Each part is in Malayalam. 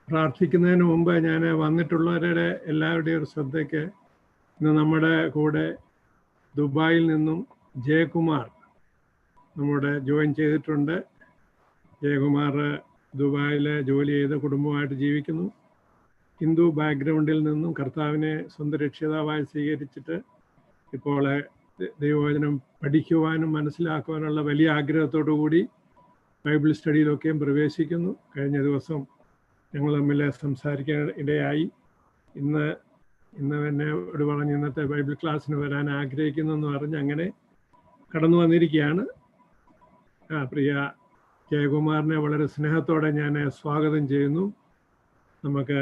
പ്രാർത്ഥിക്കുന്നതിന് മുമ്പ് ഞാൻ വന്നിട്ടുള്ളവരുടെ എല്ലാവരുടെയും ഒരു ശ്രദ്ധയ്ക്ക് ഇന്ന് നമ്മുടെ കൂടെ ദുബായിൽ നിന്നും ജയകുമാർ നമ്മുടെ ജോയിൻ ചെയ്തിട്ടുണ്ട്. ജയകുമാർ ദുബായിൽ ജോലി ചെയ്ത് കുടുംബമായിട്ട് ജീവിക്കുന്നു. ഹിന്ദു ബാക്ക്ഗ്രൗണ്ടിൽ നിന്നും കർത്താവിനെ സ്വന്തം രക്ഷിതാവായി സ്വീകരിച്ചിട്ട് ഇപ്പോൾ ദൈവവചനം പഠിക്കുവാനും മനസ്സിലാക്കുവാനുള്ള വലിയ ആഗ്രഹത്തോടു കൂടി ബൈബിൾ സ്റ്റഡിയിലൊക്കെയും പ്രവേശിക്കുന്നു. കഴിഞ്ഞ ദിവസം ഞങ്ങൾ തമ്മിൽ സംസാരിക്കാൻ ഇടയായി. ഇന്ന് എന്നോട് പറഞ്ഞ് ഇന്നത്തെ ബൈബിൾ ക്ലാസ്സിന് വരാൻ ആഗ്രഹിക്കുന്നു എന്ന് പറഞ്ഞ് അങ്ങനെ കടന്നു വന്നിരിക്കുകയാണ്. പ്രിയ ജയകുമാറിനെ വളരെ സ്നേഹത്തോടെ ഞാൻ സ്വാഗതം ചെയ്യുന്നു. നമുക്ക്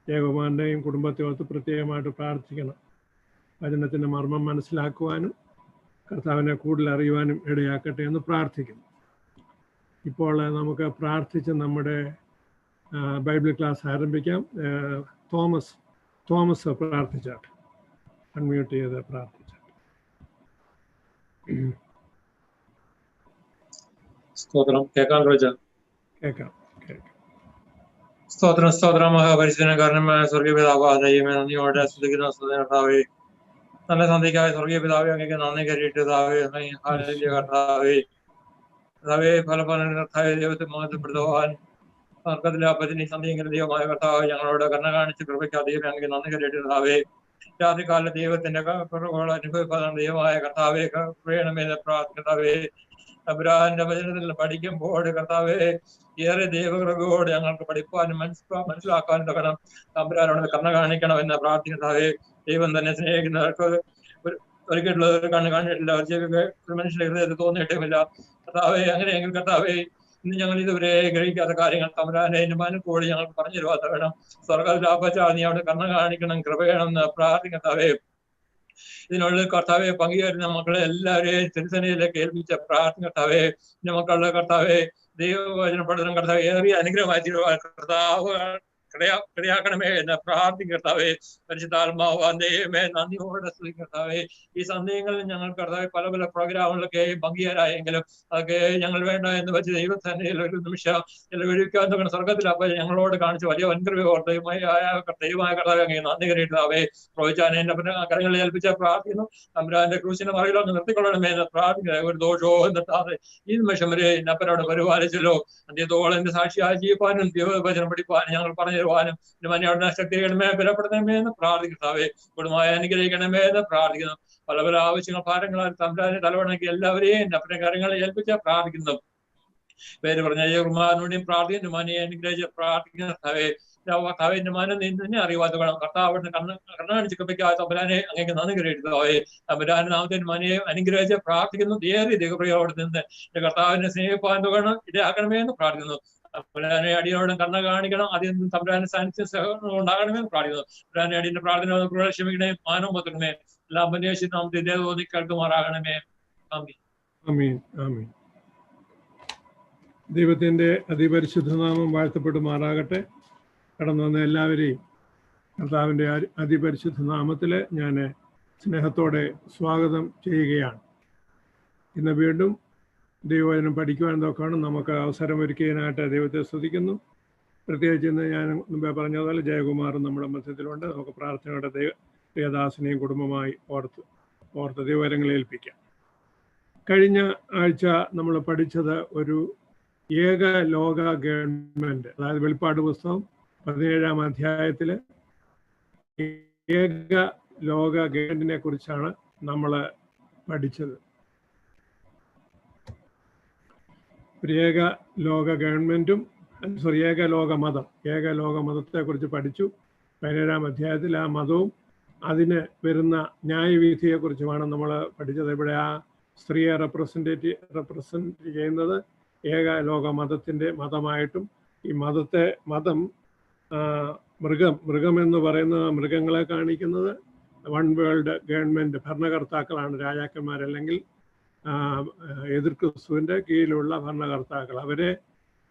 ജയകുമാറിൻ്റെയും കുടുംബത്തെ ഓർത്ത് പ്രത്യേകമായിട്ട് പ്രാർത്ഥിക്കണം. വചനത്തിൻ്റെ മർമ്മം മനസ്സിലാക്കുവാനും കർത്താവിനെ കൂടുതൽ അറിയുവാനും ഇടയാക്കട്ടെ എന്ന് പ്രാർത്ഥിക്കുന്നു. ഇപ്പോൾ നമുക്ക് പ്രാർത്ഥിച്ച് നമ്മുടെ ബൈബിൾ ക്ലാസ് ആരംഭിക്കാം. തോമസ് പ്രാർത്ഥിച്ചാട്ടെ, അൺമ്യൂട്ട് ചെയ്ത് പ്രാർത്ഥിച്ചാട്ടെ. സ്തോത്രം. കേൾക്കാൻ റോജ? കേൾക്കാം. സ്തോത്രം മഹാപരിശുദ്ധന കാരണമായ സ്വർഗീയ പിതാവ് ദൈവമേ, നന്ദിയോടെ സ്തുതിക്കുന്ന കർത്താവേ, നല്ല സന്ധിക്കായ സ്വർഗീയ പിതാവേ, അങ്ങേക്ക് നന്ദി കരുതാവേ. കർത്താവേ ഫലഫലങ്ങളെ ദൈവത്തെ മഹത്വപ്പെടുത്തുവാൻ സ്വർഗത്തിലെ അപ്പത്തിനി സന്ധിയെങ്കിലും ദൈവമായ കർത്താവ് ഞങ്ങളോട് കരുണ കാണിച്ച് കൃപയ്ക്ക് അധികം അങ്ങേക്ക് നന്ദി കരുതാവേ. രാത്രികാല ദൈവത്തിന്റെ കുറവുകൾ അനുഭവപ്പെടുന്ന ദൈവമായ കർത്താവേ, പ്രേണമെന്ന് പ്രാർത്ഥിക്കർത്താവേ. തമ്പുരാന്റെ വചനത്തിൽ പഠിക്കുമ്പോൾ കർത്താവേ, ഏറെ ദൈവകൃപയോട് ഞങ്ങൾക്ക് പഠിപ്പാനും മനസ്സിലാക്കാനും തകണം തമ്പുരാനോട് കരുണ കാണിക്കണം എന്ന് പ്രാർത്ഥിക്കർത്താവേ. ദൈവം തന്നെ സ്നേഹിക്കുന്നവർക്ക് ഒരിക്കലുള്ളത് കണ്ണ് കാണിട്ടില്ല, ഒരു മനുഷ്യന്റെ ഹൃദയത്തിൽ തോന്നിയിട്ടുമില്ല കർത്താവേ. അങ്ങനെയെങ്കിൽ കർത്താവേ, ഇന്ന് ഞങ്ങൾ ഇതുവരെ ഗ്രഹിക്കാത്ത കാര്യങ്ങൾ തമ്പുരാനെ കൂടി ഞങ്ങൾക്ക് പറഞ്ഞു തരുവാത്ത വേണം. സ്വർഗത്തിലാപ്പച്ചാ നീ അവിടെ കരുണ കാണിക്കണം, കൃപയണം എന്ന് പ്രാർത്ഥിക്കർത്താവേ. ഇതിനുള്ളിൽ കർത്താവെ പങ്കുചേരുന്ന മക്കളെ എല്ലാവരെയും തിരുസനയിലേക്ക് ഏൽപ്പിച്ച പ്രാർത്ഥിക്കർത്താവേ. മക്കളുടെ കർത്താവെ ദൈവവചന പഠനം കർത്താവ് ഏറിയ അനുഗ്രഹമായി തീരുവാൻ കർത്താവ് ഇടയാക്കണമേ എന്ന് പ്രാർത്ഥിക്കർത്താവേ. പരിശുദ്ധാത്മാവ് ദൈവമേ, നന്ദിയോടെ സ്തുതിക്കർത്താവേ. ഈ സന്ധ്യങ്ങളിൽ ഞങ്ങൾ കർത്താവെ പല പല പ്രോഗ്രാമുകളൊക്കെ പങ്കുചേരായെങ്കിലും അതൊക്കെ ഞങ്ങൾ വേണ്ട എന്ന് വെച്ച് ദൈവസന്നിധിയിൽ ഒരു നിമിഷം ചെലവഴിക്കാൻ തുടങ്ങുന്ന സ്വർഗത്തിലപ്പോൾ ഞങ്ങളോട് കാണിച്ച വലിയ വൻകൃപയോട് ദൈവമായ കർത്താവെ അങ്ങ് നന്ദി കരുതാവേ. പ്രോത്സാഹനം എന്റെ കരങ്ങളിൽ ഏൽപ്പിച്ച പ്രാർത്ഥിക്കുന്നു. തമ്പുരാന്റെ ക്രൂശിന്റെ മറിയിലൊന്ന് നിർത്തിക്കൊള്ളണമേ എന്ന് പ്രാർത്ഥിക്കുന്നത്. ഒരു ദോഷവും നിർത്താതെ ഈ നിമിഷം വരെ എന്നപ്പനോട് പരിപാലിച്ചല്ലോ. അന്ത്യത്തോളം എന്റെ സാക്ഷിയായി ജീവിപ്പാനും ദൈവവചനം പഠിപ്പാനും ഞങ്ങൾ പറഞ്ഞു ുവാനും മനയുടെ ശക്തികരണമേ, ബലപ്പെടുത്തണമേ എന്ന് പ്രാർത്ഥിക്കർത്താവേ. കുടുംബമായി അനുഗ്രഹിക്കണമേ എന്ന് പ്രാർത്ഥിക്കുന്നു. പല പല ആവശ്യങ്ങൾ ഭാരങ്ങളാൽ തമ്പുരാനെ തലവണക്കി എല്ലാവരെയും അപ്പനെ കാര്യങ്ങളെ ഏൽപ്പിച്ച് പ്രാർത്ഥിക്കുന്നു. പേര് പറഞ്ഞ ജയകുമാരനോടെയും പ്രാർത്ഥിക്കുന്നു. മനയെ അനുഗ്രഹിച്ച് പ്രാർത്ഥിക്കുന്നേ. കർത്താവിന്റെ മാനം നിന്നെ അറിയാത്ത വേണം. കർത്താവിന്റെ കണ്ണാണിച്ച് കൃപയ്ക്കായ തമ്പുരാനെ അങ്ങേക്ക് നന്ദി കരുതാവേ. തമ്പുരാന്റെ നാമത്തിന് മനയെ അനുഗ്രഹിച്ച് പ്രാർത്ഥിക്കുന്നു. ഏറെ ദൈവപ്രിയോട് നിന്ന് കർത്താവിനെ സ്നേഹിപ്പാൻ വേണം ഇടയാക്കണമേ എന്ന് പ്രാർത്ഥിക്കുന്നു. തമ്പുരാനെ അടിയോടും കരുണ കാണിക്കണം. അതിൽ നിന്ന് തമ്പുരാന്റെ സാന്നിധ്യം ഉണ്ടാകണമെന്ന് പ്രാർത്ഥിക്കുന്നു. തമ്പുരാനെ അടിയുടെ പ്രാർത്ഥന ക്ഷമിക്കണേ, മാനവും പത്രമേ എല്ലാം പന്യാശി നാമത്തെ ദേവോധി കേൾക്കുമാറാകണമേ. ആമീൻ. ആമീൻ. ദൈവത്തിന്റെ അതിപരിശുദ്ധനാമം വാഴ്ത്തപ്പെടുമാറാകട്ടെ. കടന്നു വന്ന എല്ലാവരെയും കർത്താവിൻ്റെ അതിപരിശുദ്ധ നാമത്തിൽ ഞാൻ സ്നേഹത്തോടെ സ്വാഗതം ചെയ്യുകയാണ്. ഇന്ന് വീണ്ടും ദൈവവചനം പഠിക്കുവാൻ നോക്കുകയാണ്. നമുക്ക് അവസരമൊരുക്കിയതിനായിട്ട് ദൈവത്തെ സ്തുതിക്കുന്നു. പ്രത്യേകിച്ച് ഇന്ന് ഞാൻ മുമ്പേ പറഞ്ഞതുപോലെ ജയകുമാറും നമ്മുടെ മധ്യത്തിലുണ്ട്. നമുക്ക് പ്രാർത്ഥനയുടെ പ്രിയദാസിനെയും കുടുംബമായി ഓർത്ത് ദൈവവചനങ്ങളെ ഏൽപ്പിക്കാം. കഴിഞ്ഞ ആഴ്ച നമ്മൾ പഠിച്ചത് ഒരു ഏക ലോക ഗവൺമെൻറ്, അതായത് വെളിപ്പാട് പുസ്തകം 17-ാം അധ്യായത്തിൽ ഏക ലോക ഗവൺമെന്റിനെ കുറിച്ചാണ് നമ്മൾ പഠിച്ചത്. ഒരു ഏക ലോക ഗവൺമെന്റും ഏക ലോക മതത്തെക്കുറിച്ച് പഠിച്ചു. 17-ാം അധ്യായത്തിൽ ആ മതവും അതിന് വരുന്ന ന്യായവിധിയെക്കുറിച്ചുമാണ് നമ്മൾ പഠിച്ചത്. ഇവിടെ ആ സ്ത്രീയെ റെപ്രസെന്റ് ചെയ്യുന്നത് ഏക ലോക മതമായിട്ടും ഈ മതം മൃഗം എന്ന് പറയുന്ന മൃഗങ്ങളെ കാണിക്കുന്നത് വൺ വേൾഡ് ഗവൺമെൻറ് ഭരണകർത്താക്കളാണ്, രാജാക്കന്മാരല്ലെങ്കിൽ എതിർ ക്രിസ്തുവിൻ്റെ കീഴിലുള്ള ഭരണകർത്താക്കൾ.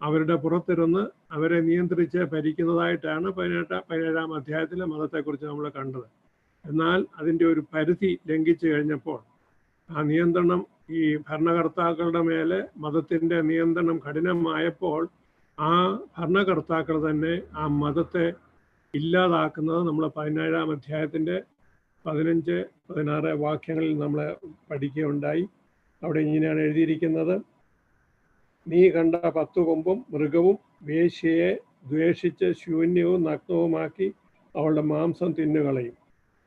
അവരുടെ പുറത്തിരുന്ന് അവരെ നിയന്ത്രിച്ച് ഭരിക്കുന്നതായിട്ടാണ് 17-ാം അധ്യായത്തിലെ മതത്തെക്കുറിച്ച് നമ്മൾ കണ്ടത്. എന്നാൽ അതിൻ്റെ ഒരു പരിധി ലംഘിച്ചു കഴിഞ്ഞപ്പോൾ ആ നിയന്ത്രണം, ഈ ഭരണകർത്താക്കളുടെ മേലെ മതത്തിൻ്റെ നിയന്ത്രണം കഠിനമായപ്പോൾ ആ ഭരണകർത്താക്കൾ തന്നെ ആ മതത്തെ ഇല്ലാതാക്കുന്നത് നമ്മൾ 17-ാം അധ്യായത്തിൻ്റെ 15, 16 വാക്യങ്ങളിൽ നമ്മൾ പഠിക്കുകയുണ്ടായി. അവിടെ ഇങ്ങനെയാണ് എഴുതിയിരിക്കുന്നത്: നീ കണ്ട 10 കൊമ്പും മൃഗവും വേശ്യയെ ദ്വേഷിച്ച് ശൂന്യവും നഗ്നവുമാക്കി അവളുടെ മാംസം തിന്നുകളയും,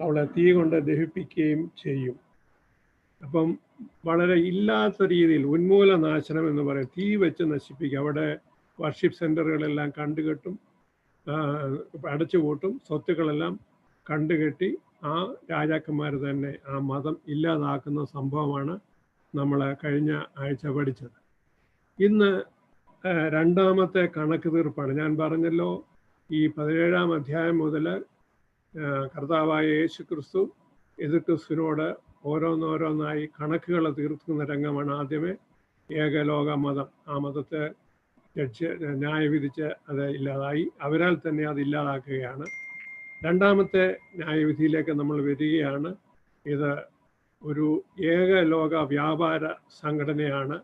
അവളെ തീ കൊണ്ട് ദഹിപ്പിക്കുകയും ചെയ്യും. അപ്പം വളരെ ഇല്ലാത്ത രീതിയിൽ ഉന്മൂലനാശനം എന്ന് പറയും, തീ വെച്ച് നശിപ്പിക്കുക. അവിടെ വർഷിപ്പ് സെൻ്ററുകളെല്ലാം കണ്ടുകെട്ടും, അടച്ചുപൂട്ടും, സ്വത്തുക്കളെല്ലാം കണ്ടുകെട്ടി ആ രാജാക്കന്മാർ തന്നെ ആ മതം ഇല്ലാതാക്കുന്ന സംഭവമാണ് നമ്മൾ കഴിഞ്ഞ ആഴ്ച പഠിച്ചത്. ഇന്ന് രണ്ടാമത്തെ കണക്ക് തീർപ്പാണ്. ഞാൻ പറഞ്ഞല്ലോ, ഈ 17-ാം അധ്യായം മുതൽ കർത്താവായ യേശു ക്രിസ്തു എതിർ ക്രിസ്തുവിനോട് ഓരോന്നോരോന്നായി കണക്കുകൾ തീർക്കുന്ന രംഗമാണ്. ആദ്യമേ ഏകലോക മതം, ആ മതത്തെ ന്യായവിധിച്ച് അത് ഇല്ലാതായി, അവരാൽ തന്നെ അത് ഇല്ലാതാക്കുകയാണ്. രണ്ടാമത്തെ ന്യായവിധിയിലേക്ക് നമ്മൾ വരികയാണ്. ഇത് ഒരു ഏകലോക വ്യാപാര സംഘടനയാണ്.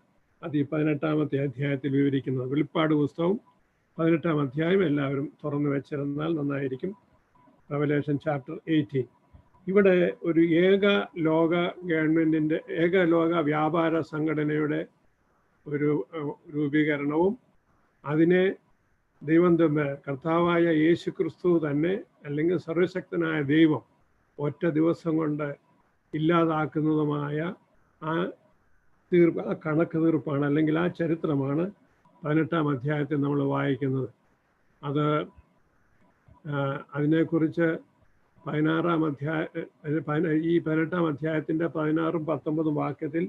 അത് ഈ 18-ാമത്തെ അധ്യായത്തിൽ വിവരിക്കുന്നത്. വെളിപ്പാട് പുസ്തകം 18-ാം അധ്യായം എല്ലാവരും തുറന്നു വെച്ചിരുന്നാൽ നന്നായിരിക്കും. Revelation chapter 18. ഇവിടെ ഒരു ഏകലോക ഗവൺമെൻറ്റിൻ്റെ, ഏകലോക വ്യാപാര സംഘടനയുടെ ഒരു രൂപീകരണവും അതിനെ ദൈവം തന്നെ, കർത്താവായ യേശു ക്രിസ്തു തന്നെ, അല്ലെങ്കിൽ സർവശക്തനായ ദൈവം ഒറ്റ ദിവസം കൊണ്ട് ഇല്ലാതാക്കുന്നതുമായ ആ കണക്ക് തീർപ്പാണ്, അല്ലെങ്കിൽ ആ ചരിത്രമാണ് 18-ാം അധ്യായത്തിൽ നമ്മൾ വായിക്കുന്നത്. അത് അതിനെക്കുറിച്ച് 16-ാം ഈ 18-ാം അധ്യായത്തിൻ്റെ 16-ഉം 19-ഉം വാക്യത്തിൽ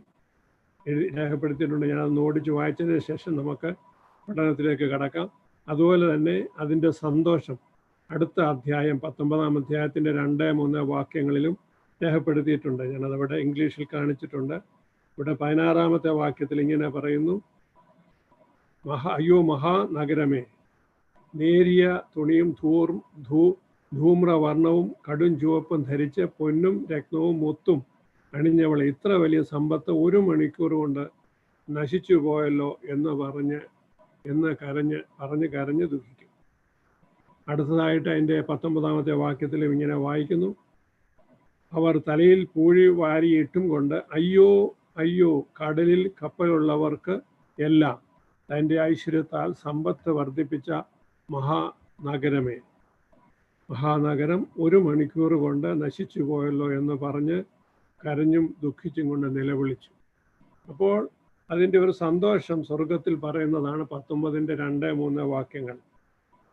രേഖപ്പെടുത്തിയിട്ടുണ്ട്. ഞാനത് ഓടിച്ച് വായിച്ചതിന് ശേഷം നമുക്ക് പഠനത്തിലേക്ക് കടക്കാം. അതുപോലെ തന്നെ അതിൻ്റെ സന്തോഷം അടുത്ത അധ്യായം 19-ാം അധ്യായത്തിൻ്റെ 2, 3 വാക്യങ്ങളിലും രേഖപ്പെടുത്തിയിട്ടുണ്ട്. ഞാനതവിടെ ഇംഗ്ലീഷിൽ കാണിച്ചിട്ടുണ്ട്. ഇവിടെ 16-ാമത്തെ വാക്യത്തിൽ ഇങ്ങനെ പറയുന്നു: അയ്യോ മഹാനഗരമേ, നേരിയ തുണിയും ധൂമ്രവർണ്ണവും കടും ചുവപ്പും ധരിച്ച് പൊന്നും രത്നവും മുത്തും അണിഞ്ഞവളെ, ഇത്ര വലിയ സമ്പത്ത് 1 മണിക്കൂർ കൊണ്ട് നശിച്ചു പോയല്ലോ എന്ന് കരഞ്ഞ് ദുഃഖിക്കും. അടുത്തതായിട്ട് അതിൻ്റെ 19-ാമത്തെ വാക്യത്തിലും ഇങ്ങനെ വായിക്കുന്നു: അവർ തലയിൽ പൂഴി വാരിയിട്ടും കൊണ്ട് അയ്യോ അയ്യോ, കടലിൽ കപ്പലുള്ളവർക്ക് എല്ലാം തൻ്റെ ഐശ്വര്യത്താൽ സമ്പത്ത് വർദ്ധിപ്പിച്ച മഹാനഗരമേ, മഹാനഗരം 1 മണിക്കൂർ കൊണ്ട് നശിച്ചു പോയല്ലോ എന്ന് പറഞ്ഞ് കരഞ്ഞും ദുഃഖിച്ചും കൊണ്ട് നിലവിളിച്ചു. അപ്പോൾ അതിൻ്റെ ഒരു സന്തോഷം സ്വർഗത്തിൽ പറയുന്നതാണ് 19-ന്റെ 2, 3 വാക്യങ്ങൾ.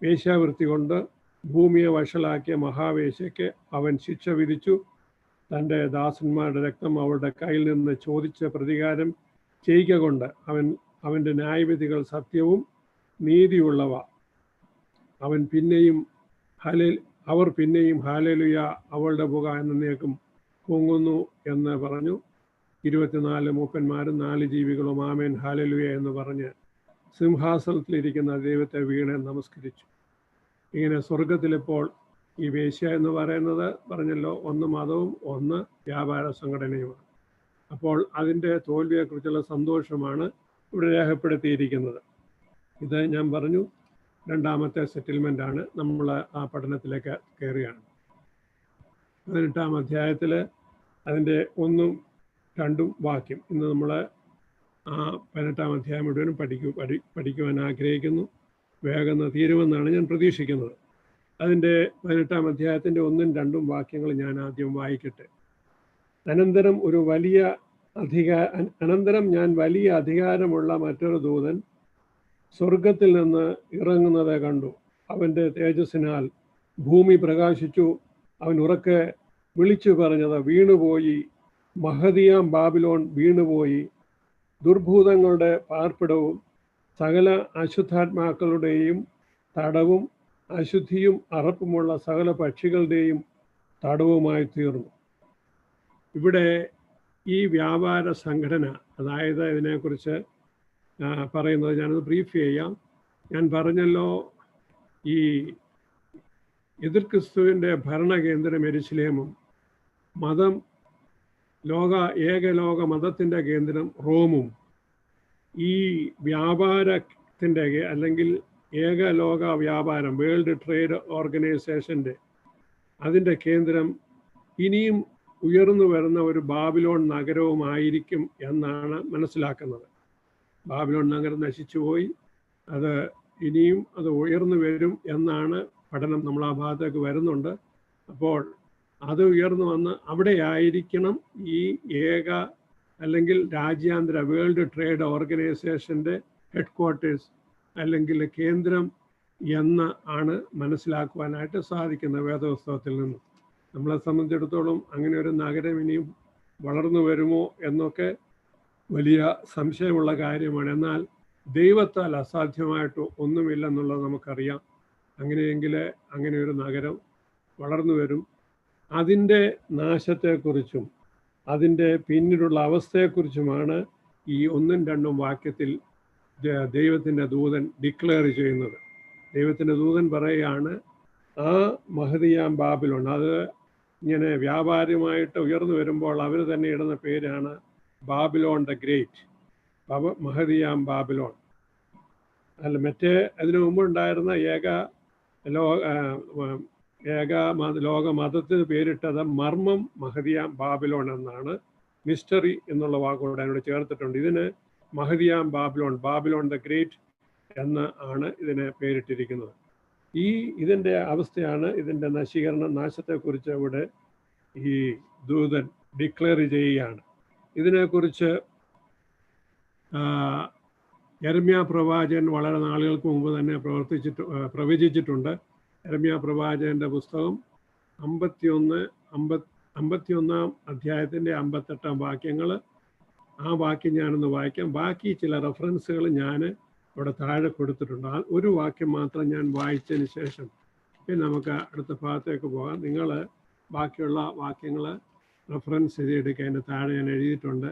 വേശ്യാവൃത്തി കൊണ്ട് ഭൂമിയെ വഷളാക്കിയ മഹാവേശ്യയ്ക്ക് അവൻ ശിക്ഷ വിധിച്ചു. തൻ്റെ ദാസന്മാരുടെ രക്തം അവരുടെ കയ്യിൽ നിന്ന് ചോദിച്ച പ്രതികാരം ചെയ്യുക കൊണ്ട് അവൻ്റെ ന്യായവിധികൾ സത്യവും നീതിയുള്ളവ. അവർ പിന്നെയും ഹല്ലേലൂയ, അവളുടെ പുക എന്നേക്കും പൊങ്ങുന്നു എന്ന് പറഞ്ഞു. 24 മൂപ്പന്മാരും 4 ജീവികളും ആമേൻ ഹല്ലേലൂയ എന്ന് പറഞ്ഞ് സിംഹാസനത്തിലിരിക്കുന്ന ദൈവത്തെ വീണെ നമസ്കരിച്ചു. ഇങ്ങനെ സ്വർഗത്തിലിപ്പോൾ ഈ വേശ്യ എന്ന് പറയുന്നത് പറഞ്ഞല്ലോ, 1 മതവും 1 വ്യാപാര സംഘടനയുമാണ്. അപ്പോൾ അതിൻ്റെ തോൽവിയെക്കുറിച്ചുള്ള സന്തോഷമാണ് ഇവിടെ രേഖപ്പെടുത്തിയിരിക്കുന്നത്. ഇത് ഞാൻ പറഞ്ഞു, രണ്ടാമത്തെ സെറ്റിൽമെൻ്റ് ആണ്. നമ്മൾ ആ പഠനത്തിലേക്ക് കയറുകയാണ്. 18-ാം അധ്യായത്തിൽ അതിൻ്റെ 1, 2 വാക്യം ഇന്ന് നമ്മൾ ആ 18-ാം അധ്യായം മുഴുവനും പഠിക്കുവാൻ ആഗ്രഹിക്കുന്നു. വേഗം തീരുമെന്നാണ് ഞാൻ പ്രതീക്ഷിക്കുന്നത്. അതിൻ്റെ 18-ാം അധ്യായത്തിൻ്റെ 1, 2 വാക്യങ്ങൾ ഞാൻ ആദ്യം വായിക്കട്ടെ. അനന്തരം ഞാൻ വലിയ അധികാരമുള്ള മറ്റൊരു ദൂതൻ സ്വർഗത്തിൽ നിന്ന് ഇറങ്ങുന്നത് കണ്ടു. അവൻ്റെ തേജസ്സിനാൽ ഭൂമി പ്രകാശിച്ചു. അവൻ ഉറക്കെ വിളിച്ചു പറഞ്ഞത്: വീണുപോയി, മഹതിയാം ബാബിലോൺ വീണുപോയി, ദുർഭൂതങ്ങളുടെ പാർപ്പിടവും സകല അശുദ്ധാത്മാക്കളുടെയും തടവും അശുദ്ധിയും അറപ്പുമുള്ള സകല പക്ഷികളുടെയും തടവുമായി തീർന്നു. ഇവിടെ ഈ വ്യാപാര സംഘടന, അതായത് ഇതിനെക്കുറിച്ച് പറയുന്നത് ഞാനത് ബ്രീഫ് ചെയ്യാം. ഞാൻ പറഞ്ഞല്ലോ, ഈ എതിർ ക്രിസ്തുവിൻ്റെ ഭരണകേന്ദ്രം യെരുശലേമും മതം ഏകലോക മതത്തിൻ്റെ കേന്ദ്രം റോമും ഈ വ്യാപാരത്തിൻ്റെ അല്ലെങ്കിൽ ഏകലോക വ്യാപാരം വേൾഡ് ട്രേഡ് ഓർഗനൈസേഷൻ്റെ അതിൻ്റെ കേന്ദ്രം ഇനിയും ഉയർന്നു വരുന്ന ഒരു ബാബിലോൺ നഗരവുമായിരിക്കും എന്നാണ് മനസ്സിലാക്കുന്നത്. ബാബിലോൺ നഗരം നശിച്ചുപോയി, അത് ഇനിയും അത് ഉയർന്നു വരും എന്നാണ് പഠനം. നമ്മൾ ആ ഭാഗത്തേക്ക് വരുന്നുണ്ട്. അപ്പോൾ അത് ഉയർന്നു വന്ന് അവിടെ ആയിരിക്കണം ഈ ഏക അല്ലെങ്കിൽ രാജ്യാന്തര വേൾഡ് ട്രേഡ് ഓർഗനൈസേഷൻ്റെ ഹെഡ് ക്വാർട്ടേഴ്സ് അല്ലെങ്കിൽ കേന്ദ്രം എന്ന് ആണ് മനസ്സിലാക്കുവാനായിട്ട് സാധിക്കുന്നത് വേദപുസ്തകത്തിൽ നിന്നും. നമ്മളെ സംബന്ധിച്ചിടത്തോളം അങ്ങനെ ഒരു നഗരം ഇനിയും വളർന്നു വരുമോ എന്നൊക്കെ വലിയ സംശയമുള്ള കാര്യമാണ്. എന്നാൽ ദൈവത്താൽ അസാധ്യമായിട്ട് ഒന്നുമില്ലെന്നുള്ളത് നമുക്കറിയാം. അങ്ങനെയെങ്കിൽ അങ്ങനെ ഒരു നഗരം വളർന്നു വരും. അതിൻ്റെ നാശത്തെക്കുറിച്ചും അതിൻ്റെ പിന്നീടുള്ള അവസ്ഥയെക്കുറിച്ചുമാണ് ഈ 1-2 വാക്യത്തിൽ ദൈവത്തിൻ്റെ ദൂതൻ ഡിക്ലെയർ ചെയ്യുന്നത്. ദൈവത്തിൻ്റെ ദൂതൻ പറയുകയാണ്, ആ മഹദിയാം ബാബിലോൺ അത് ഇങ്ങനെ വ്യാപാരമായിട്ട് ഉയർന്നു വരുമ്പോൾ അവർ തന്നെ ഇടുന്ന പേരാണ് ബാബിലോൺ ദ ഗ്രേറ്റ്, മഹദിയാം ബാബിലോൺ. അല്ല, മറ്റേ അതിനു മുമ്പുണ്ടായിരുന്ന ലോക മതത്തിന് പേരിട്ടത് മർമ്മം മഹദിയാം ബാബിലോൺ എന്നാണ്. മിസ്റ്ററി എന്നുള്ള വാക്കുകൂടെ അതിനോട് ചേർത്തിട്ടുണ്ട്. ഇതിന് മഹദിയാം ബാബിലോൺ, ബാബിലോൺ ദ ഗ്രേറ്റ് എന്ന് ആണ് ഇതിനെ പേരിട്ടിരിക്കുന്നത്. ഇതിൻ്റെ അവസ്ഥയാണ്, ഇതിൻ്റെ നാശത്തെക്കുറിച്ച് ഇവിടെ ഈ ദൂതൻ ഡിക്ലെയർ ചെയ്യുകയാണ്. ഇതിനെക്കുറിച്ച് യെരമ്യാ പ്രവാചകൻ വളരെ നാളുകൾക്ക് മുമ്പ് തന്നെ പ്രവചിച്ചിട്ടുണ്ട്. യെരമ്യാ പ്രവാചകൻ്റെ പുസ്തകം 51-ാം അധ്യായത്തിൻ്റെ 58-ാം വാക്യങ്ങൾ. ആ വാക്യം ഞാനൊന്ന് വായിക്കാം. ബാക്കി ചില റെഫറൻസുകൾ ഞാൻ ഇവിടെ താഴെ കൊടുത്തിട്ടുണ്ട്. ഒരു വാക്യം മാത്രം ഞാൻ വായിച്ചതിന് ശേഷം പിന്നെ നമുക്ക് അടുത്ത ഭാഗത്തേക്ക് പോകാം. നിങ്ങൾ ബാക്കിയുള്ള വാക്യങ്ങൾ റെഫറൻസ് ചെയ്തെടുക്കുക. അതിൻ്റെ താഴെ ഞാൻ എഴുതിയിട്ടുണ്ട്.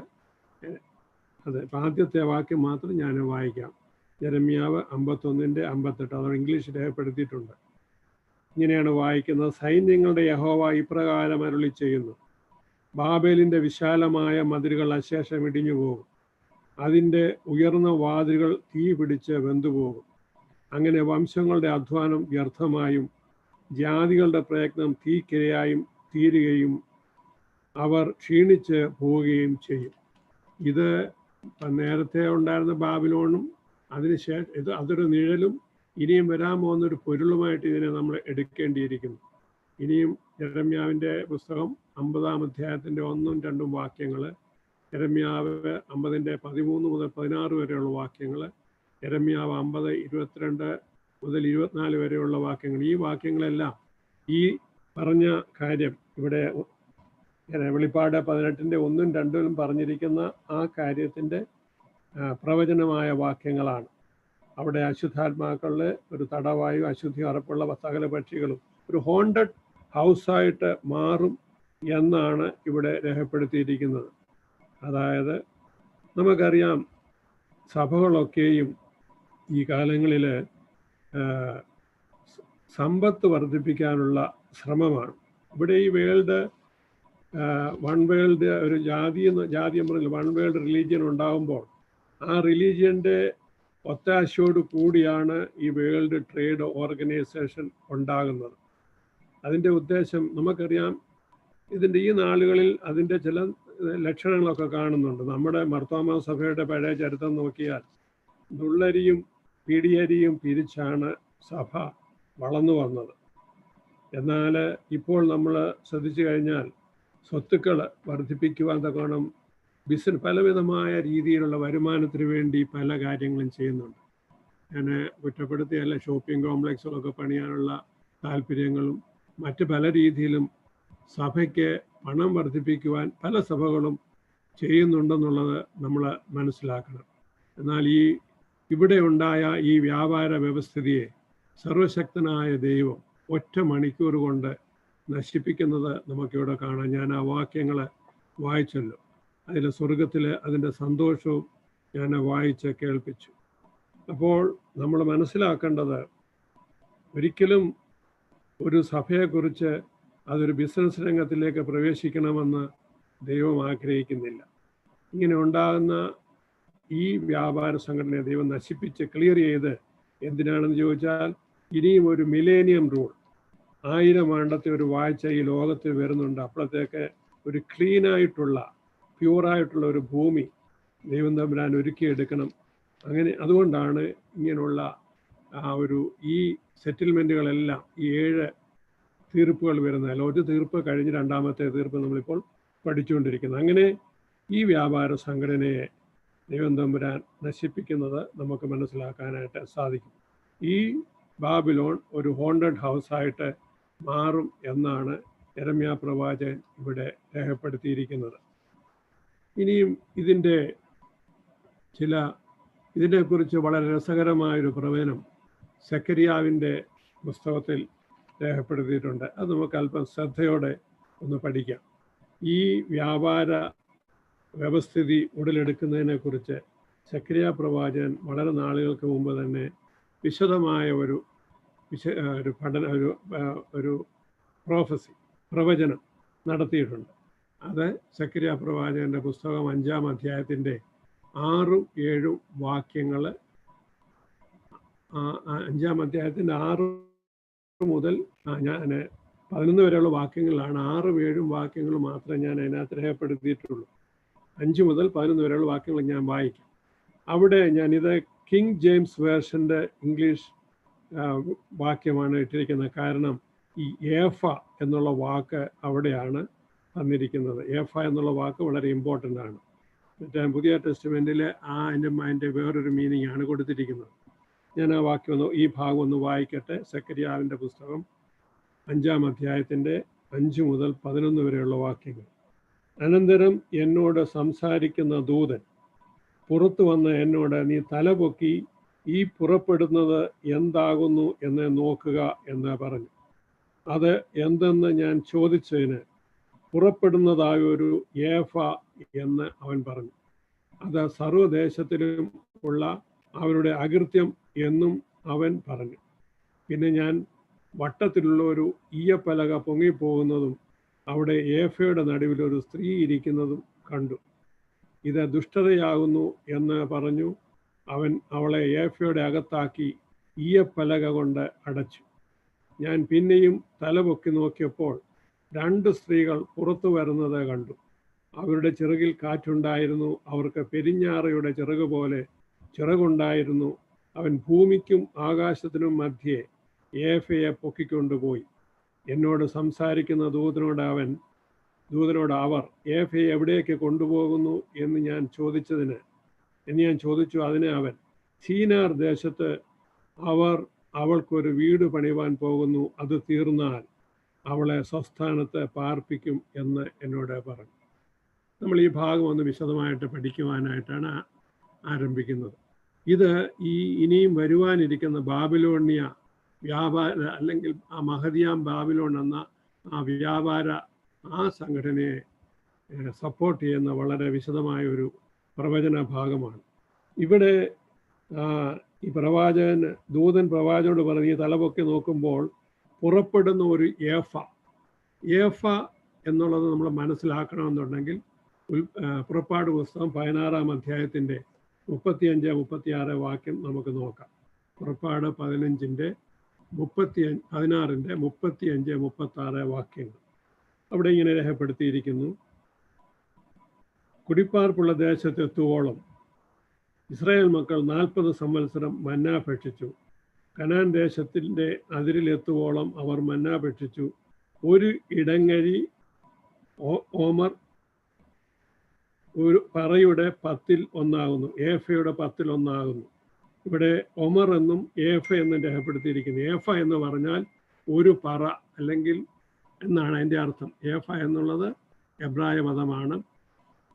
അതെ, ആദ്യത്തെ വാക്യം മാത്രം ഞാൻ വായിക്കാം. യെരമ്യാവ് 51-58. അത് ഇംഗ്ലീഷ് രേഖപ്പെടുത്തിയിട്ടുണ്ട്. ഇങ്ങനെയാണ് വായിക്കുന്നത്. സൈന്യങ്ങളുടെ യഹോവ ഇപ്രകാരം അരുളി ചെയ്യുന്നു, ബാബേലിൻ്റെ വിശാലമായ മതിലുകൾ അശേഷം ഇടിഞ്ഞു പോകും, അതിൻ്റെ ഉയർന്ന വാതിലുകൾ തീ പിടിച്ച് വെന്തുപോകും. അങ്ങനെ വംശങ്ങളുടെ അധ്വാനം വ്യർത്ഥമായും ജാതികളുടെ പ്രയത്നം തീക്കിരയായും തീരുകയും അവർ ക്ഷീണിച്ച് പോവുകയും ചെയ്യും. ഇത് നേരത്തെ ഉണ്ടായിരുന്ന ബാബിലോണും അതിനുശേഷം അതൊരു നിഴലും ഇനിയും വരാൻ പോകുന്നൊരു പൊരുളുമായിട്ട് ഇതിനെ നമ്മൾ എടുക്കേണ്ടിയിരിക്കുന്നു. ഇനിയും യെരമ്യാവിൻ്റെ പുസ്തകം 50-ാം അധ്യായത്തിൻ്റെ 1-2 വാക്യങ്ങൾ, യെരമ്യാവ് 50-13 മുതൽ 16 വരെയുള്ള വാക്യങ്ങൾ, യെരമ്യാവ് 50-22 മുതൽ 24 വരെയുള്ള വാക്യങ്ങൾ. ഈ വാക്യങ്ങളെല്ലാം ഈ പറഞ്ഞ കാര്യം ഇവിടെ വെളിപ്പാട് 18-ന്റെ 1-2 പറഞ്ഞിരിക്കുന്ന ആ കാര്യത്തിൻ്റെ പ്രവചനമായ വാക്യങ്ങളാണ്. അവിടെ അശുദ്ധാത്മാക്കളിലെ ഒരു തടവായു, അശുദ്ധി ഉറപ്പുള്ള സകല പക്ഷികളും ഒരു ഹോണ്ടഡ് ഹൗസായിട്ട് മാറും എന്നാണ് ഇവിടെ രേഖപ്പെടുത്തിയിരിക്കുന്നത്. അതായത് നമുക്കറിയാം, സഭകളൊക്കെയും ഈ കാലങ്ങളിൽ സമ്പത്ത് വർദ്ധിപ്പിക്കാനുള്ള ശ്രമമാണ്. ഇവിടെ ഈ വൺ വേൾഡ് ഒരു ജാതിയം പറഞ്ഞില്ല, വൺ വേൾഡ് റിലീജിയൻ ഉണ്ടാകുമ്പോൾ ആ റിലീജിയൻ്റെ ഒത്താശയോട് കൂടിയാണ് ഈ വേൾഡ് ട്രേഡ് ഓർഗനൈസേഷൻ ഉണ്ടാകുന്നത്. അതിൻ്റെ ഉദ്ദേശം നമുക്കറിയാം. ഇതിൻ്റെ ഈ നാളുകളിൽ അതിൻ്റെ ചില ലക്ഷണങ്ങളൊക്കെ കാണുന്നുണ്ട്. നമ്മുടെ മാർത്തോമാ സഭയുടെ പഴയ ചരിത്രം നോക്കിയാൽ നുള്ളരിയും പിടിയരിയും പിരിച്ചാണ് സഭ വളർന്നു വന്നത്. എന്നാൽ ഇപ്പോൾ നമ്മൾ ശ്രദ്ധിച്ചു കഴിഞ്ഞാൽ സ്വത്തുക്കൾ വർദ്ധിപ്പിക്കുവാൻ തക്കോണം പലവിധമായ രീതിയിലുള്ള വരുമാനത്തിന് വേണ്ടി പല കാര്യങ്ങളും ചെയ്യുന്നുണ്ട്. ഞാൻ കുറ്റപ്പെടുത്തിയല്ല, ഷോപ്പിംഗ് കോംപ്ലക്സുകളൊക്കെ പണിയാനുള്ള താല്പര്യങ്ങളും മറ്റ് പല രീതിയിലും സഭയ്ക്ക് പണം വർദ്ധിപ്പിക്കുവാൻ പല സഭകളും ചെയ്യുന്നുണ്ടെന്നുള്ളത് നമ്മൾ മനസ്സിലാക്കണം. എന്നാൽ ഇവിടെ ഉണ്ടായ ഈ വ്യാപാര വ്യവസ്ഥിതിയെ സർവശക്തനായ ദൈവം ഒറ്റ മണിക്കൂർ കൊണ്ട് നശിപ്പിക്കുന്നത് നമുക്കിവിടെ കാണാം. ഞാൻ ആ വാക്യങ്ങൾ വായിച്ചല്ലോ. അതിൽ സ്വർഗത്തിൽ അതിൻ്റെ സന്തോഷവും ഞാൻ വായിച്ച് കേൾപ്പിച്ചു. അപ്പോൾ നമ്മൾ മനസ്സിലാക്കേണ്ടത്, ഒരിക്കലും ഒരു സഭയെക്കുറിച്ച് അതൊരു ബിസിനസ് രംഗത്തിലേക്ക് പ്രവേശിക്കണമെന്ന് ദൈവം ആഗ്രഹിക്കുന്നില്ല. ഇങ്ങനെ ഉണ്ടാകുന്ന ഈ വ്യാപാര സംഘടനയെ ദൈവം നശിപ്പിച്ച് ക്ലിയർ ചെയ്ത് എന്തിനാണെന്ന് ചോദിച്ചാൽ ഇനിയും ഒരു മിലേനിയം റൂൾ, 1000 ആണ്ടത്തെ ഒരു വാഴ്ച ഈ ലോകത്തിൽ വരുന്നുണ്ട്. അപ്പോഴത്തേക്ക് ഒരു ക്ലീനായിട്ടുള്ള പ്യൂറായിട്ടുള്ള ഒരു ഭൂമി ദൈവം തമ്പുരാൻ ഒരുക്കിയെടുക്കണം. അതുകൊണ്ടാണ് ഇങ്ങനെയുള്ള ഈ സെറ്റിൽമെൻറ്റുകളെല്ലാം ഈ 7 തീർപ്പുകൾ വരുന്നത്. ഒരു തീർപ്പ് കഴിഞ്ഞ് രണ്ടാമത്തെ തീർപ്പ് നമ്മളിപ്പോൾ പഠിച്ചുകൊണ്ടിരിക്കുന്നത്. അങ്ങനെ ഈ വ്യാപാര സംഘടനയെ ദൈവം തമ്പുരാൻ നശിപ്പിക്കുന്നത് നമുക്ക് മനസ്സിലാക്കാനായിട്ട് സാധിക്കും. ഈ ബാബിലോൺ ഒരു ഹോണ്ടഡ് ഹൗസായിട്ട് മാറും എന്നാണ് യെരമ്യാ പ്രവാചകൻ ഇവിടെ രേഖപ്പെടുത്തിയിരിക്കുന്നത്. ഇനിയും ഇതിനെക്കുറിച്ച് വളരെ രസകരമായൊരു പ്രവചനം സെക്കരിയാവിൻ്റെ പുസ്തകത്തിൽ രേഖപ്പെടുത്തിയിട്ടുണ്ട്. അത് നമുക്ക് അല്പം ശ്രദ്ധയോടെ ഒന്ന് പഠിക്കാം. ഈ വ്യാപാര വ്യവസ്ഥിതി ഉടലെടുക്കുന്നതിനെക്കുറിച്ച് സെക്കരിയാ പ്രവാചകൻ വളരെ നാളുകൾക്ക് മുമ്പ് തന്നെ വിശദമായ ഒരു പ്രവചനം നടത്തിയിട്ടുണ്ട്. അത് സെക്കരിയാ പ്രവാചകന്റെ പുസ്തകം 5-ാം അധ്യായത്തിൻ്റെ 6-7 വാക്യങ്ങൾ, 5-ാം അധ്യായത്തിൻ്റെ 6 മുതൽ ഞാൻ 11 വരെയുള്ള വാക്യങ്ങളിലാണ്. 6-7 വാക്യങ്ങൾ മാത്രമേ ഞാൻ അതിനകത്ത് രേഖപ്പെടുത്തിയിട്ടുള്ളൂ. 5 മുതൽ 11 വരെയുള്ള വാക്യങ്ങൾ ഞാൻ വായിക്കാം. അവിടെ ഞാനിത് കിങ് ജെയിംസ് വേർഷൻ്റെ ഇംഗ്ലീഷ് വാക്യമാണ് ഇട്ടിരിക്കുന്നത്. കാരണം ഈ ഏഫ എന്നുള്ള വാക്ക് അവിടെയാണ് തന്നിരിക്കുന്നത്. ഏഫ എന്നുള്ള വാക്ക് വളരെ ഇമ്പോർട്ടൻ്റ് ആണ്. മറ്റേ പുതിയ ടെസ്റ്റ്മെൻറ്റിൽ അതിൻ്റെ വേറൊരു മീനിങ് ആണ് കൊടുത്തിരിക്കുന്നത്. ഞാൻ ആ വാക്യം ഈ ഭാഗം ഒന്ന് വായിക്കട്ടെ. സെക്കരിയാവിൻ്റെ പുസ്തകം 5-ാം അധ്യായത്തിൻ്റെ 5 മുതൽ 11 വരെയുള്ള വാക്യങ്ങൾ. അനന്തരം എന്നോട് സംസാരിക്കുന്ന ദൂതൻ പുറത്തു വന്ന് എന്നോട്, നീ തലപൊക്കി ഈ പുറപ്പെടുന്നത് എന്താകുന്നു എന്ന് നോക്കുക എന്ന് പറഞ്ഞു. അത് എന്തെന്ന് ഞാൻ ചോദിച്ചതിന്, പുറപ്പെടുന്നതായൊരു ഏഫ എന്ന് അവൻ പറഞ്ഞു. അത് സർവ്വദേശത്തിലും ഉള്ള അവരുടെ അകൃത്യം എന്നും അവൻ പറഞ്ഞു. പിന്നെ ഞാൻ വട്ടത്തിലുള്ള ഒരു ഈയപ്പലക പൊങ്ങിപ്പോകുന്നതും അവിടെ ഏഫയുടെ നടുവിൽ ഒരു സ്ത്രീ ഇരിക്കുന്നതും കണ്ടു. ഇത് ദുഷ്ടതയാകുന്നു എന്ന് പറഞ്ഞു. അവൻ അവളെ ഏഫയുടെ അകത്താക്കി ഈയപ്പലക കൊണ്ട് അടച്ചു. ഞാൻ പിന്നെയും തലപൊക്കി നോക്കിയപ്പോൾ 2 സ്ത്രീകൾ പുറത്തു വരുന്നത് കണ്ടു. അവരുടെ ചിറകിൽ കാറ്റുണ്ടായിരുന്നു. അവർക്ക് പെരിഞ്ഞാറയുടെ ചിറക് പോലെ ചിറകുണ്ടായിരുന്നു. അവൻ ഭൂമിക്കും ആകാശത്തിനും മധ്യേ ഏഫയെ പൊക്കിക്കൊണ്ടുപോയി. എന്നോട് സംസാരിക്കുന്ന ദൂതനോട് അവർ ഏഫയെ എവിടേക്ക് കൊണ്ടുപോകുന്നു എന്ന് ഞാൻ ചോദിച്ചു. അതിന് അവൻ, സീനാർ ദേശത്ത് അവൾക്കൊരു വീട് പണിവാൻ പോകുന്നു. അത് തീർന്നാൽ അവളെ സ്വസ്ഥാനത്ത് പാർപ്പിക്കും എന്ന് എന്നോട് പറഞ്ഞു. നമ്മൾ ഈ ഭാഗം ഒന്ന് വിശദമായിട്ട് പഠിക്കുവാനായിട്ടാണ് ആരംഭിക്കുന്നത്. ഇത് ഇനിയും വരുവാനിരിക്കുന്ന ബാബിലോണിയ വ്യാപാര, അല്ലെങ്കിൽ ആ മഹദിയാം ബാബിലോൺ എന്ന ആ സംഘടനയെ സപ്പോർട്ട് ചെയ്യുന്ന വളരെ വിശദമായ ഒരു പ്രവചന ഭാഗമാണ്. ഇവിടെ ഈ ദൂതൻ പ്രവാചകനോട് പറഞ്ഞ് ഈ തലപൊക്കി നോക്കുമ്പോൾ പുറപ്പെടുന്ന ഒരു ഏഫ എന്നുള്ളത് നമ്മൾ മനസ്സിലാക്കണമെന്നുണ്ടെങ്കിൽ പുറപ്പാട് പുസ്തകം 16-ാം അധ്യായത്തിൻ്റെ 35-36 വാക്യം നമുക്ക് നോക്കാം. പുറപ്പാട് 16-ന്റെ 35-36 വാക്യങ്ങൾ അവിടെ ഇങ്ങനെ രേഖപ്പെടുത്തിയിരിക്കുന്നു. കുടിപ്പാർപ്പുള്ള ദേശത്തെത്തുവോളം ഇസ്രായേൽ മക്കൾ 40 സംവത്സരം മന്ന ഭക്ഷിച്ചു. കനാൻ ദേശത്തിൻ്റെ അതിരിലെത്തുവോളം അവർ മന്ന ഭക്ഷിച്ചു. ഒരു ഇടങ്ങഴി ഓമർ ഒരു പറയുടെ 10-ൽ 1 ഏഫയുടെ 10-ൽ 1 ഇവിടെ ഒമർ എന്നും ഏഫ എന്നും രേഖപ്പെടുത്തിയിരിക്കുന്നു. ഏഫ എന്ന് പറഞ്ഞാൽ ഒരു പറ അല്ലെങ്കിൽ എന്നാണ് അതിൻ്റെ അർത്ഥം. ഏഫ എന്നുള്ളത് എബ്രായ പദമാണ്.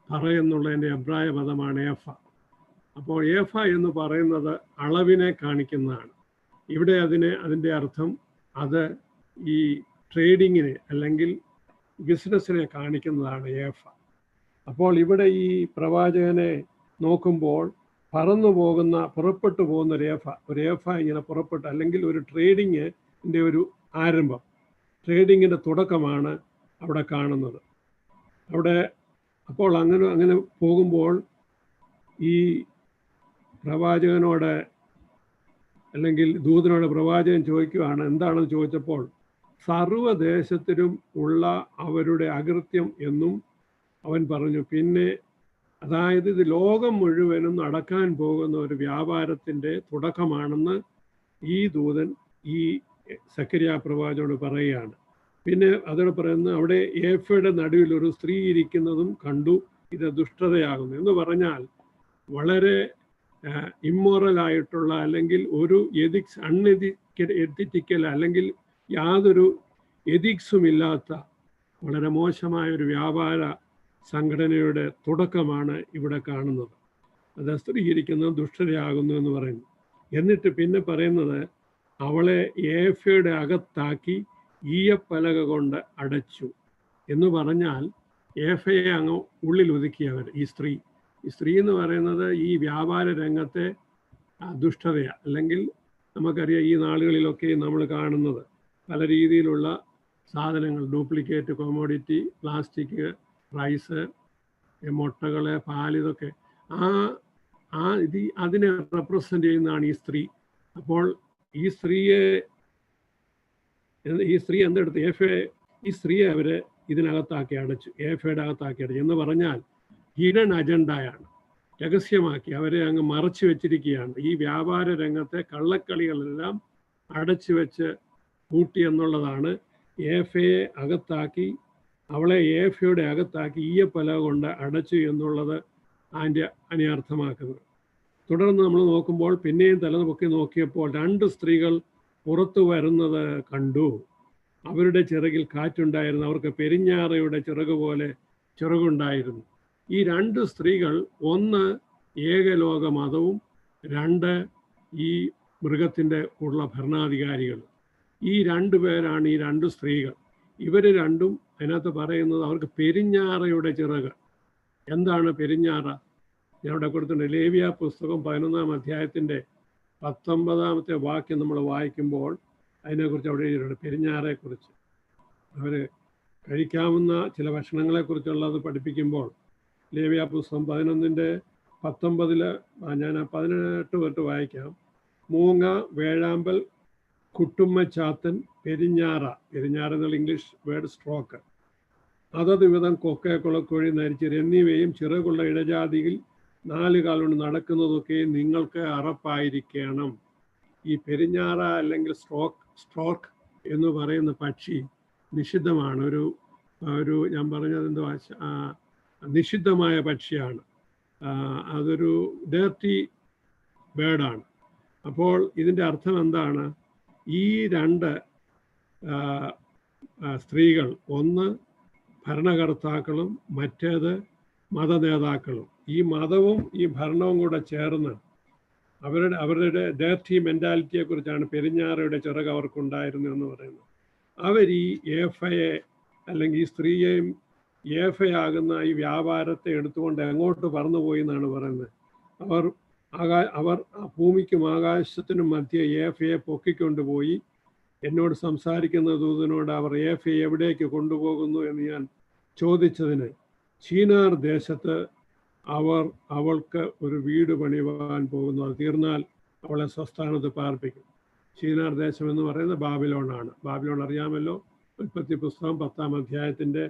പറ എന്നുള്ളതിൻ്റെ എബ്രായ പദമാണ് ഏഫ. അപ്പോൾ ഏഫ എന്ന് പറയുന്നത് അളവിനെ കാണിക്കുന്നതാണ്. ഇവിടെ അതിൻ്റെ അർത്ഥം അത് ഈ ട്രേഡിങ്ങിനെ അല്ലെങ്കിൽ ബിസിനസ്സിനെ കാണിക്കുന്നതാണ് ഏഫ. അപ്പോൾ ഇവിടെ ഈ പ്രവാചകനെ നോക്കുമ്പോൾ പുറപ്പെട്ടു പോകുന്ന ഒരു ഏഫ ഇങ്ങനെ പുറപ്പെട്ട്, അല്ലെങ്കിൽ ഒരു ട്രേഡിങ്ങിൻ്റെ ഒരു ആരംഭം, ട്രേഡിങ്ങിൻ്റെ തുടക്കമാണ് അവിടെ കാണുന്നത്. അപ്പോൾ അങ്ങനെ പോകുമ്പോൾ ഈ പ്രവാചകനോട് അല്ലെങ്കിൽ ദൂതനോട് പ്രവാചകൻ ചോദിക്കുകയാണ്. എന്താണെന്ന് ചോദിച്ചപ്പോൾ സർവ്വദേശത്തിലും ഉള്ള അവരുടെ അകൃത്യം എന്നും അവൻ പറഞ്ഞു. പിന്നെ അതായത് ഇത് ലോകം മുഴുവനും നടക്കാൻ പോകുന്ന ഒരു വ്യാപാരത്തിൻ്റെ തുടക്കമാണെന്ന് ഈ ദൂതൻ ഈ സക്കറിയ പ്രവാചകനോട് പറയുകയാണ്. പിന്നെ അതോടെ പറയുന്നത്, അവിടെ ഏഫയുടെ നടുവിൽ ഒരു സ്ത്രീ ഇരിക്കുന്നതും കണ്ടു, ഇത് ദുഷ്ടതയാകുന്നു എന്ന് പറഞ്ഞാൽ വളരെ ഇമ്മോറലായിട്ടുള്ള അല്ലെങ്കിൽ ഒരു എത്തിക്കൽ അല്ലെങ്കിൽ യാതൊരു എതിക്സും ഇല്ലാത്ത വളരെ മോശമായ ഒരു വ്യാപാര സംഘടനയുടെ തുടക്കമാണ് ഇവിടെ കാണുന്നത്. അത് സ്ത്രീ ഇരിക്കുന്നത് ദുഷ്ടതയാകുന്നു എന്ന് പറയുന്നു. എന്നിട്ട് പിന്നെ പറയുന്നത്, അവളെ ഏഫയുടെ അകത്താക്കി ഈയപ്പലക കൊണ്ട് അടച്ചു എന്ന് പറഞ്ഞാൽ ഏഫയെ അങ്ങ് ഉള്ളിൽ ഒതുക്കിയവർ. ഈ സ്ത്രീ എന്ന് പറയുന്നത് ഈ വ്യാപാര രംഗത്തെ ദുഷ്ടതയാണ്. അല്ലെങ്കിൽ നമുക്കറിയാം, ഈ നാളുകളിലൊക്കെ നമ്മൾ കാണുന്നത് പല രീതിയിലുള്ള സാധനങ്ങൾ, ഡ്യൂപ്ലിക്കേറ്റ് കോമോഡിറ്റി, പ്ലാസ്റ്റിക്, റൈസ്, മുട്ടകൾ, പാൽ, ഇതൊക്കെ അതിനെ റെപ്രസെൻ്റ് ചെയ്യുന്നതാണ് ഈ സ്ത്രീ. അപ്പോൾ ഈ സ്ത്രീ എന്തെടുത്ത് ഈ സ്ത്രീയെ അവരെ ഇതിനകത്താക്കി അടച്ചു, ഏഫയുടെ അകത്താക്കി അടച്ചു എന്ന് പറഞ്ഞാൽ ഹിഡൻ അജണ്ടയാണ്, രഹസ്യമാക്കി അവരെ അങ്ങ് മറച്ചു വെച്ചിരിക്കുകയാണ്. ഈ വ്യാപാര രംഗത്തെ കള്ളക്കളികളെല്ലാം അടച്ചു വെച്ച് കൂട്ടി എന്നുള്ളതാണ്. ഏഫയെ അകത്താക്കി, അവളെ ഏഫയുടെ അകത്താക്കി ഈയപ്പലക കൊണ്ട് അടച്ചു എന്നുള്ളത് അതിൻ്റെ അന്വർത്ഥമാക്കുന്നത്. തുടർന്ന് നമ്മൾ നോക്കുമ്പോൾ പിന്നെയും തലപൊക്കി നോക്കിയപ്പോൾ 2 സ്ത്രീകൾ പുറത്തു വരുന്നത് കണ്ടു. അവരുടെ ചിറകിൽ കാറ്റുണ്ടായിരുന്നു, അവർക്ക് പെരിഞ്ഞാറയുടെ ചിറക് പോലെ ചിറകുണ്ടായിരുന്നു. ഈ 2 സ്ത്രീകൾ, ഒന്ന് ഏകലോക മതവും, 2 ഈ മൃഗത്തിൻ്റെ ഉള്ള ഭരണാധികാരികൾ. ഈ 2 പേരാണ് ഈ 2 സ്ത്രീകൾ. ഇവർ രണ്ടും അതിനകത്ത് പറയുന്നത് അവർക്ക് പെരിഞ്ഞാറയുടെ ചിറക്. എന്താണ് പെരിഞ്ഞാറ? ഞാൻ അവിടെ കൊടുത്തിട്ടുണ്ട്. ലേവ്യ പുസ്തകം 11-ാം അധ്യായത്തിൻ്റെ 19-ാമത്തെ വാക്യം നമ്മൾ വായിക്കുമ്പോൾ അതിനെക്കുറിച്ച് അവിടെ എഴുതിയിട്ടുണ്ട്, പെരിഞ്ഞാറയെക്കുറിച്ച്. അവർ കഴിക്കാവുന്ന ചില ഭക്ഷണങ്ങളെക്കുറിച്ചുള്ളത് പഠിപ്പിക്കുമ്പോൾ ലേവ്യ പുസ്തകം 11-ന്റെ 19 ഞാൻ 18 തൊട്ട് വായിക്കാം. മൂങ്ങ, വേഴാമ്പൽ, കുട്ടുമ്മച്ചാത്തൻ, പെരിഞ്ഞാറ എന്നുള്ള ഇംഗ്ലീഷ് വേർഡ് സ്ട്രോക്ക്, അതത് വിധം കൊക്ക, കുളക്കോഴി, നരിച്ചീർ എന്നിവയും ചിറകുള്ള ഇടജാതിയിൽ 4 കാൽ കൊണ്ട് നടക്കുന്നതൊക്കെ നിങ്ങൾക്ക് അറപ്പായിരിക്കണം. ഈ പെരിഞ്ഞാറ അല്ലെങ്കിൽ സ്ട്രോക്ക് എന്ന് പറയുന്ന പക്ഷി നിഷിദ്ധമാണ്. ഒരു ഞാൻ പറഞ്ഞത് എന്തോ നിഷിദ്ധമായ പക്ഷിയാണ്. അതൊരു ഡേർട്ടി ബേർഡാണ്. അപ്പോൾ ഇതിൻ്റെ അർത്ഥം എന്താണ്? ഈ 2 സ്ത്രീകൾ, ഒന്ന് ഭരണകർത്താക്കളും മറ്റേത് മതനേതാക്കളും. ഈ മതവും ഈ ഭരണവും കൂടെ ചേർന്ന് അവരുടെ ഡേർട്ടി മെൻറ്റാലിറ്റിയെക്കുറിച്ചാണ് പെരിഞ്ഞാറയുടെ ചിറക് അവർക്കുണ്ടായിരുന്നു എന്ന് പറയുന്നത്. അവർ ഈ ഏഫയെ അല്ലെങ്കിൽ ഈ സ്ത്രീയെയും ഏഫയാകുന്ന ഈ വ്യാപാരത്തെ എടുത്തുകൊണ്ട് എങ്ങോട്ട് പറന്നുപോയി എന്നാണ് പറയുന്നത്. അവർ ഭൂമിക്കും ആകാശത്തിനും മധ്യേ ഏഫയെ പൊക്കിക്കൊണ്ടുപോയി. എന്നോട് സംസാരിക്കുന്ന ദൂതനോട് അവർ ഏഫയെ എവിടേക്ക് കൊണ്ടുപോകുന്നു എന്ന് ഞാൻ ചോദിച്ചതിന്, ചീനാർ ദേശത്ത് അവൾക്ക് ഒരു വീട് പണിയുവാൻ പോകുന്നു, അത് തീർന്നാൽ അവളെ സ്വസ്ഥാനത്ത് പാർപ്പിക്കും. ചീനാർ ദേശം എന്ന് പറയുന്നത് ബാബിലോണാണ്. ബാബിലോൺ അറിയാമല്ലോ. ഉൽപ്പത്തി പുസ്തകം 10-ാം അധ്യായത്തിൻ്റെ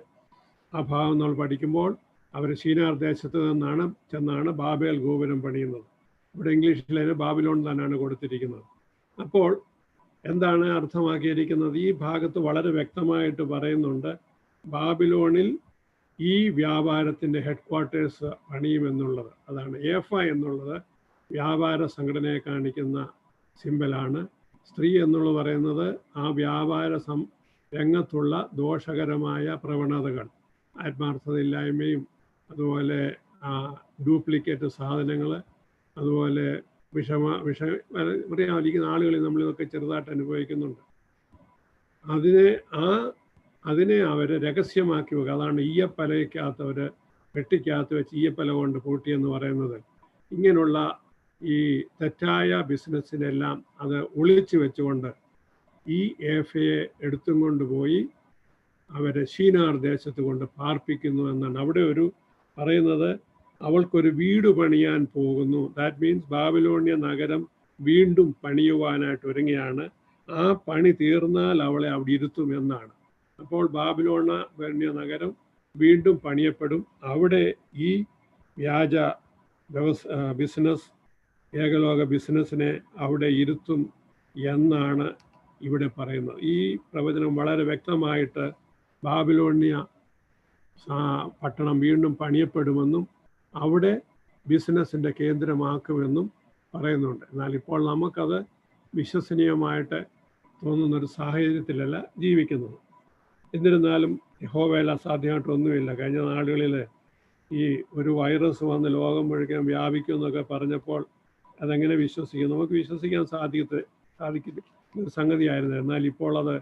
ആ ഭാഗം നമ്മൾ പഠിക്കുമ്പോൾ അവർ ചീനാർ ദേശത്ത് ചെന്നാണ് ബാബേൽ ഗോപുരം പണിയുന്നത്. ഇവിടെ ഇംഗ്ലീഷിൽ ബാബിലോൺ തന്നെയാണ് കൊടുത്തിരിക്കുന്നത്. അപ്പോൾ എന്താണ് അർത്ഥമാക്കിയിരിക്കുന്നത്? ഈ ഭാഗത്ത് വളരെ വ്യക്തമായിട്ട് പറയുന്നുണ്ട്, ബാബിലോണിൽ ഈ വ്യാപാരത്തിൻ്റെ ഹെഡ്ക്വാർട്ടേഴ്സ് പണിയുമെന്നുള്ളത്. അതാണ് ഏഫ എന്നുള്ളത് വ്യാപാര സംഘടനയെ കാണിക്കുന്ന സിമ്പലാണ്. സ്ത്രീ എന്നുള്ളത് പറയുന്നത് ആ വ്യാപാര രംഗത്തുള്ള ദോഷകരമായ പ്രവണതകൾ, ആത്മാർത്ഥതയില്ലായ്മയും, അതുപോലെ ഡ്യൂപ്ലിക്കേറ്റ് സാധനങ്ങൾ, അതുപോലെ വിഷമറിയാതിരിക്കുന്ന ആളുകളിൽ നമ്മളിതൊക്കെ ചെറുതായിട്ട് അനുഭവിക്കുന്നുണ്ട്. അതിനെ അവർ രഹസ്യമാക്കി വെക്കുക. അതാണ് ഈയപ്പലയ്ക്കകത്ത് അവർ പെട്ടിക്കകത്ത് വെച്ച് ഈയപ്പല കൊണ്ട് പൂട്ടിയെന്ന് പറയുന്നത്. ഇങ്ങനെയുള്ള ഈ തെറ്റായ ബിസിനസ്സിനെല്ലാം അത് ഒളിച്ചു വെച്ചുകൊണ്ട് ഈ ഏഫയെ എടുത്തും കൊണ്ടുപോയി അവരെ ഷീനാർ ദേശത്ത് കൊണ്ട് പാർപ്പിക്കുന്നു എന്നാണ്. അവിടെ പറയുന്നത് അവൾക്കൊരു വീട് പണിയാൻ പോകുന്നു. ദാറ്റ് മീൻസ് ബാബിലോണിയ നഗരം വീണ്ടും പണിയുവാനായിട്ട് ഒരുങ്ങിയാണ്. ആ പണി തീർന്നാൽ അവളെ അവിടെ ഇരുത്തും എന്നാണ്. അപ്പോൾ ബാബിലോണിയ നഗരം വീണ്ടും പണിയപ്പെടും. അവിടെ ഈ വ്യാജ ബിസിനസ്, ഏകലോക ബിസിനസ്സിനെ അവിടെ ഇരുത്തും എന്നാണ് ഇവിടെ പറയുന്നത്. ഈ പ്രവചനം വളരെ വ്യക്തമായിട്ട് ബാബിലോണിയ പട്ടണം വീണ്ടും പണിയപ്പെടുമെന്നും അവിടെ ബിസിനസ്സിൻ്റെ കേന്ദ്രമാക്കുമെന്നും പറയുന്നുണ്ട്. എന്നാൽ ഇപ്പോൾ നമുക്കത് വിശ്വസനീയമായിട്ട് തോന്നുന്നൊരു സാഹചര്യത്തിലല്ല ജീവിക്കുന്നത്. എന്നിരുന്നാലും യഹോവയിൽ അസാധ്യമായിട്ടൊന്നുമില്ല. കഴിഞ്ഞ നാളുകളിൽ ഈ ഒരു വൈറസ് വന്ന് ലോകം മുഴുവൻ വ്യാപിക്കും എന്നൊക്കെ പറഞ്ഞപ്പോൾ അതെങ്ങനെ വിശ്വസിക്കും? നമുക്ക് വിശ്വസിക്കാൻ സാധിക്കുന്ന ഒരു സംഗതിയായിരുന്നു. എന്നാൽ ഇപ്പോൾ അത്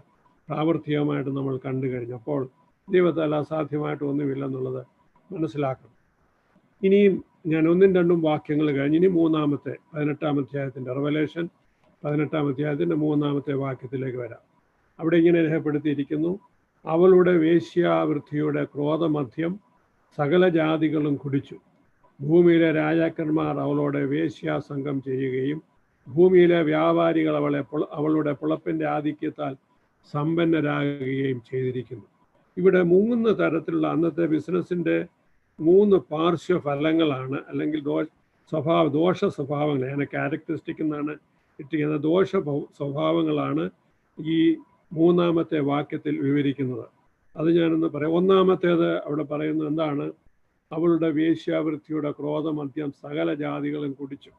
പ്രാവർത്തികമായിട്ട് നമ്മൾ കണ്ടു കഴിഞ്ഞു. അപ്പോൾ ദൈവത്താൽ അസാധ്യമായിട്ടൊന്നുമില്ലെന്നുള്ളത് മനസ്സിലാക്കണം. ഇനിയും ഞാൻ 1-2 വാക്യങ്ങൾ കഴിഞ്ഞ് ഇനി 18-ാം അധ്യായത്തിൻ്റെ റെവലേഷൻ 18-ാം അധ്യായത്തിൻ്റെ 3-ാമത്തെ വാക്യത്തിലേക്ക് വരാം. അവിടെ ഇങ്ങനെ രേഖപ്പെടുത്തിയിരിക്കുന്നു: അവളുടെ വേശ്യാവൃത്തിയുടെ ക്രോധമദ്യം സകല ജാതികളും കുടിച്ചു. ഭൂമിയിലെ രാജാക്കന്മാർ അവളോട് വേശ്യാസംഗം ചെയ്യുകയും ഭൂമിയിലെ വ്യാപാരികൾ അവളുടെ പുളപ്പിൻ്റെ ആധിക്യത്താൽ സമ്പന്നരാകുകയും ചെയ്തിരിക്കുന്നു. ഇവിടെ 3 തരത്തിലുള്ള അന്നത്തെ ബിസിനസ്സിൻ്റെ 3 പാർശ്വഫലങ്ങളാണ്, അല്ലെങ്കിൽ ദോഷ സ്വഭാവങ്ങൾ, ഞാൻ ക്യാരക്ടറിസ്റ്റിക് എന്നാണ് ഇട്ടിരിക്കുന്നത്. ദോഷ സ്വഭാവങ്ങളാണ് ഈ 3-ാമത്തെ വാക്യത്തിൽ വിവരിക്കുന്നത്. അത് ഞാനൊന്ന് പറയാം. 1-ാമത്തേത് അവിടെ പറയുന്നത് എന്താണ്? അവളുടെ വേശ്യാവൃത്തിയുടെ ക്രോധമദ്യം സകല ജാതികളും കുടിച്ചു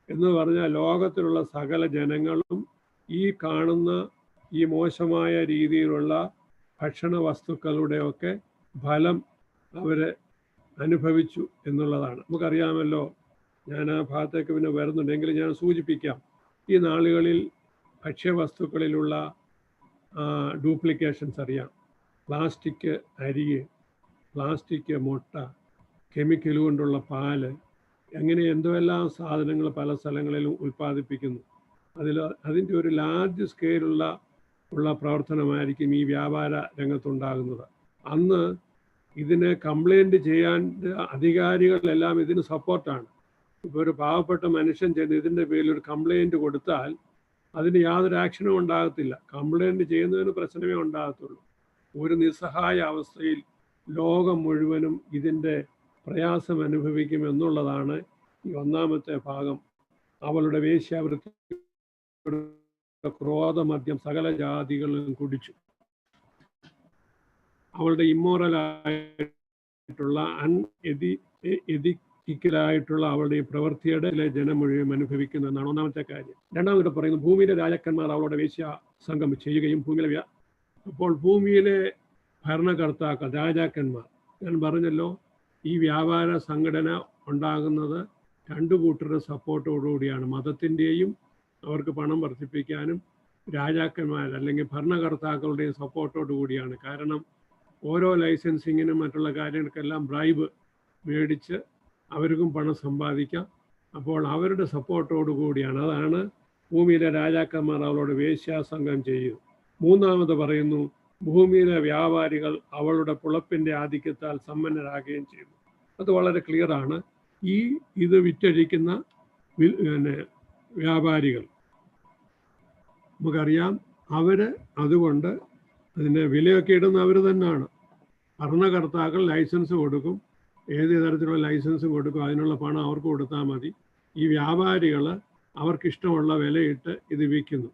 എന്ന് പറഞ്ഞാൽ ലോകത്തിലുള്ള സകല ജനങ്ങളും ഈ കാണുന്ന ഈ മോശമായ രീതിയിലുള്ള ഭക്ഷണ വസ്തുക്കളുടെയൊക്കെ ഫലം അവരെ അനുഭവിച്ചു എന്നുള്ളതാണ്. നമുക്കറിയാമല്ലോ. ഞാൻ ആ ഭാഗത്തേക്ക് പിന്നെ വരുന്നുണ്ടെങ്കിൽ ഞാൻ സൂചിപ്പിക്കാം. ഈ നാളുകളിൽ ഭക്ഷ്യവസ്തുക്കളിലുള്ള ഡ്യൂപ്ലിക്കേഷൻസ് അറിയാം. പ്ലാസ്റ്റിക് അരി, പ്ലാസ്റ്റിക് മുട്ട, കെമിക്കൽ കൊണ്ടുള്ള പാല്, അങ്ങനെ എന്തെല്ലാം സാധനങ്ങൾ പല സ്ഥലങ്ങളിലും ഉൽപ്പാദിപ്പിക്കുന്നു. അതിൻ്റെ ഒരു ലാർജ് സ്കെയിലുള്ള പ്രവർത്തനമായിരിക്കും ഈ വ്യാപാര രംഗത്തുണ്ടാകുന്നത്. അന്ന് ഇതിനെ കംപ്ലൈൻറ്റ് ചെയ്യാൻ അധികാരികളെല്ലാം ഇതിന് സപ്പോർട്ടാണ്. ഇപ്പോൾ ഒരു പാവപ്പെട്ട മനുഷ്യൻ ചെന്ന് ഇതിൻ്റെ പേരിൽ ഒരു കംപ്ലൈൻറ്റ് കൊടുത്താൽ അതിന് യാതൊരു ആക്ഷനും ഉണ്ടാകത്തില്ല. കംപ്ലൈൻറ്റ് ചെയ്യുന്നതിന് പ്രശ്നമേ ഉണ്ടാകത്തുള്ളൂ. ഒരു നിസ്സഹായ അവസ്ഥയിൽ ലോകം മുഴുവനും ഇതിൻ്റെ പ്രയാസം അനുഭവിക്കും എന്നുള്ളതാണ് ഈ 1-ാമത്തെ ഭാഗം. അവളുടെ വേശ്യാവൃത്തി ക്രോധമദ്യം സകല ജാതികളും കുടിച്ചു. അവളുടെ ഇമ്മോറലായിട്ടുള്ള എതിക്കലായിട്ടുള്ള അവളുടെ ഈ പ്രവൃത്തിയുടെ ജനം മുഴുവൻ അനുഭവിക്കുന്നു എന്നാണ് 1-ാമത്തെ കാര്യം. 2-ാമത് പറയുന്നത് ഭൂമിയിലെ രാജാക്കന്മാർ അവളുടെ വേശ്യ സംഘം ചെയ്യുകയും അപ്പോൾ ഭൂമിയിലെ ഭരണകർത്താക്കൾ, രാജാക്കന്മാർ, ഞാൻ പറഞ്ഞല്ലോ, ഈ വ്യാപാര സംഘടന ഉണ്ടാകുന്നത് 2 കൂട്ടരുടെ സപ്പോർട്ടോടുകൂടിയാണ്. മതത്തിൻ്റെയും അവർക്ക് പണം വർദ്ധിപ്പിക്കാനും രാജാക്കന്മാർ അല്ലെങ്കിൽ ഭരണകർത്താക്കളുടെയും സപ്പോർട്ടോടു കൂടിയാണ്. കാരണം ഓരോ ലൈസൻസിങ്ങിനും മറ്റുള്ള കാര്യങ്ങൾക്കെല്ലാം ബ്രൈബ് മേടിച്ച് അവർക്കും പണം സമ്പാദിക്കാം. അപ്പോൾ അവരുടെ സപ്പോർട്ടോടു കൂടിയാണ്. അതാണ് ഭൂമിയിലെ രാജാക്കന്മാർ അവളോട് വേശ്യാസംഗം ചെയ്യും. 3-ാമത് പറയുന്നു ഭൂമിയിലെ വ്യാപാരികൾ അവളുടെ പുളപ്പിൻ്റെ ആധിക്യത്താൽ സമ്പന്നരാകുകയും ചെയ്തു. അത് വളരെ ക്ലിയറാണ്. ഇത് വിറ്റഴിക്കുന്ന വ്യാപാരികൾ നമുക്കറിയാം, അതുകൊണ്ട് അതിൻ്റെ വിലയൊക്കെ ഇടുന്ന അവർ തന്നെയാണ്. ഭരണകർത്താക്കൾ ലൈസൻസ് കൊടുക്കും, ഏത് തരത്തിലുള്ള ലൈസൻസും കൊടുക്കും, അതിനുള്ള പണം അവർക്ക് കൊടുത്താൽ മതി. ഈ വ്യാപാരികൾ അവർക്കിഷ്ടമുള്ള വിലയിട്ട് ഇത് വിൽക്കുന്നു.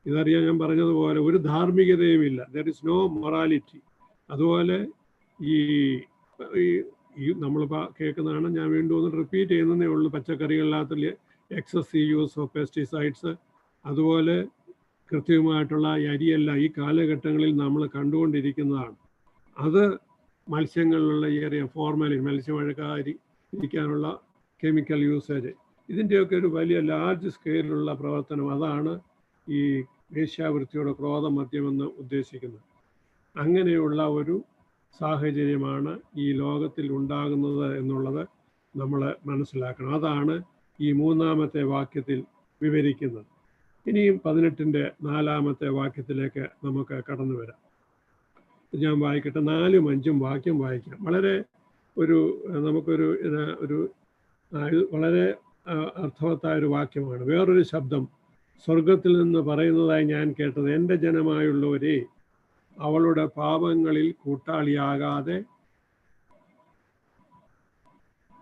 ഇതറിയാൻ ഞാൻ പറഞ്ഞതുപോലെ ഒരു ധാർമ്മികതയുമില്ല. There is no morality. അതുപോലെ ഈ നമ്മളിപ്പോൾ കേൾക്കുന്നതാണ്, ഞാൻ വീണ്ടും ഒന്ന് റിപ്പീറ്റ് ചെയ്യുന്നതേ ഉള്ളൂ. പച്ചക്കറികളിനകത്ത് എക്സസീവ് യൂസ് ഓഫ് പെസ്റ്റിസൈഡ്സ്, അതുപോലെ കൃത്യമായിട്ടുള്ള അരിയെല്ലാം ഈ കാലഘട്ടങ്ങളിൽ നമ്മൾ കണ്ടുകൊണ്ടിരിക്കുന്നതാണ്. അത് മത്സ്യങ്ങളിലുള്ള ഏറിയ ഫോർമാലിൻ, മത്സ്യം അഴുക്കാതിരിക്കാനുള്ള കെമിക്കൽ യൂസേജ്, ഇതിൻ്റെയൊക്കെ ഒരു വലിയ ലാർജ് സ്കെയിലുള്ള പ്രവർത്തനം. അതാണ് ഈ വേശ്യാവൃത്തിയുടെ ക്രോധമദ്യമെന്ന് ഉദ്ദേശിക്കുന്നത്. അങ്ങനെയുള്ള ഒരു സാഹചര്യമാണ് ഈ ലോകത്തിൽ ഉണ്ടാകുന്നത് എന്നുള്ളത് നമ്മൾ മനസ്സിലാക്കണം. അതാണ് ഈ 3-ാമത്തെ വാക്യത്തിൽ വിവരിക്കുന്നത്. ഇനിയും 18-ന്റെ 4-ാമത്തെ വാക്യത്തിലേക്ക് നമുക്ക് കടന്നു വരാം. ഞാൻ വായിക്കട്ടെ. 4ഉം 5ഉം വാക്യം വായിക്കാം. വളരെ നമുക്കൊരു വളരെ അർത്ഥവത്തായ ഒരു വാക്യമാണ്. വേറൊരു ശബ്ദം സ്വർഗത്തിൽ നിന്ന് പറയുന്നതായി ഞാൻ കേട്ടത്, എൻ്റെ ജനമായുള്ളവരെ, അവളുടെ പാപങ്ങളിൽ കൂട്ടാളിയാകാതെ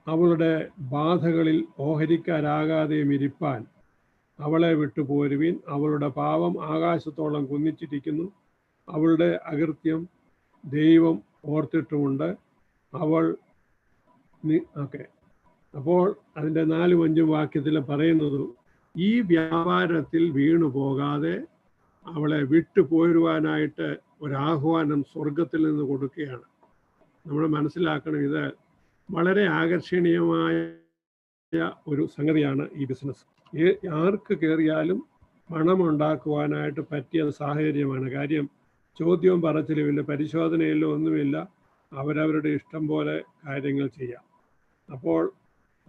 അവളുടെ ബാധകളിൽ ഓഹരിക്കാരാകാതെയും ഇരിപ്പാൻ അവളെ വിട്ടുപോരുവീൻ. അവളുടെ പാപം ആകാശത്തോളം കുന്നിച്ചിരിക്കുന്നു, അവളുടെ അകൃത്യം ദൈവം ഓർത്തിട്ടുമുണ്ട്. അവൾ ഓക്കെ, അപ്പോൾ അതിൻ്റെ 4-5 വാക്യത്തിൽ പറയുന്നത്, ഈ വ്യാപാരത്തിൽ വീണു പോകാതെ അവളെ വിട്ടുപോരുവാനായിട്ട് ഒരാഹ്വാനം സ്വർഗത്തിൽ നിന്ന് കൊടുക്കുകയാണ്. നമ്മൾ മനസ്സിലാക്കണം, ഇത് വളരെ ആകർഷണീയമായ ഒരു സംഗതിയാണ് ഈ ബിസിനസ്. ആർക്ക് കയറിയാലും പണമുണ്ടാക്കുവാനായിട്ട് പറ്റിയ സാഹചര്യമാണ്. കാര്യം ചോദ്യവും പറച്ചിലുമില്ല, പരിശോധനയിലോ ഒന്നുമില്ല, അവരവരുടെ ഇഷ്ടം പോലെ കാര്യങ്ങൾ ചെയ്യാം. അപ്പോൾ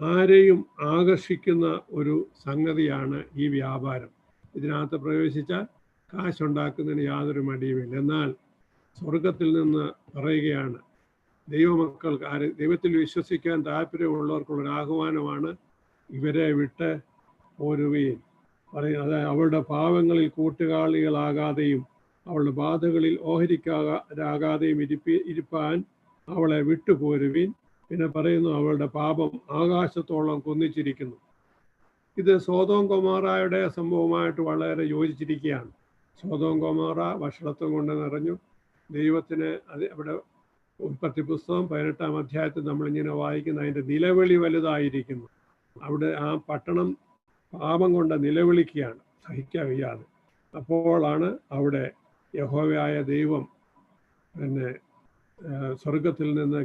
ആരെയും ആകർഷിക്കുന്ന ഒരു സംഗതിയാണ് ഈ വ്യാപാരം. ഇതിനകത്ത് പ്രവേശിച്ചാൽ കാശുണ്ടാക്കുന്നതിന് യാതൊരു മടിയുമില്ല. എന്നാൽ സ്വർഗത്തിൽ നിന്ന് പറയുകയാണ്, ദൈവമക്കൾക്ക്, ദൈവത്തിൽ വിശ്വസിക്കാൻ താല്പര്യമുള്ളവർക്കുള്ളൊരു ആഹ്വാനമാണ്, ഇവരെ വിട്ട് പോരുകയും പറയുന്നത്. അവളുടെ പാവങ്ങളിൽ കൂട്ടുകാളികളാകാതെയും അവളുടെ ബാധകളിൽ ഓഹരിക്കാരാകാതെയും ഇരിപ്പാൻ അവളെ വിട്ടുപോരുവീൻ. പിന്നെ പറയുന്നു, അവളുടെ പാപം ആകാശത്തോളം കുന്നിച്ചിരിക്കുന്നു. ഇത് സോദോം ഗൊമോറയുടെ സംഭവമായിട്ട് വളരെ യോജിച്ചിരിക്കുകയാണ്. സോദോം ഗൊമോറ വഷളത്വം കൊണ്ട് നിറഞ്ഞു. ദൈവത്തിന് അവിടെ ഉൽപ്പത്തി പുസ്തകം 18-ാം അധ്യായത്തിൽ നമ്മളിങ്ങനെ വായിക്കുന്ന അതിൻ്റെ നിലവിളി വലുതായിരിക്കുന്നു. അവിടെ ആ പട്ടണം പാപം കൊണ്ട് നിലവിളിക്കുകയാണ്, സഹിക്കാൻ വയ്യാതെ. അപ്പോഴാണ് അവിടെ യഹോവയായ ദൈവം പിന്നെ സ്വർഗത്തിൽ നിന്ന്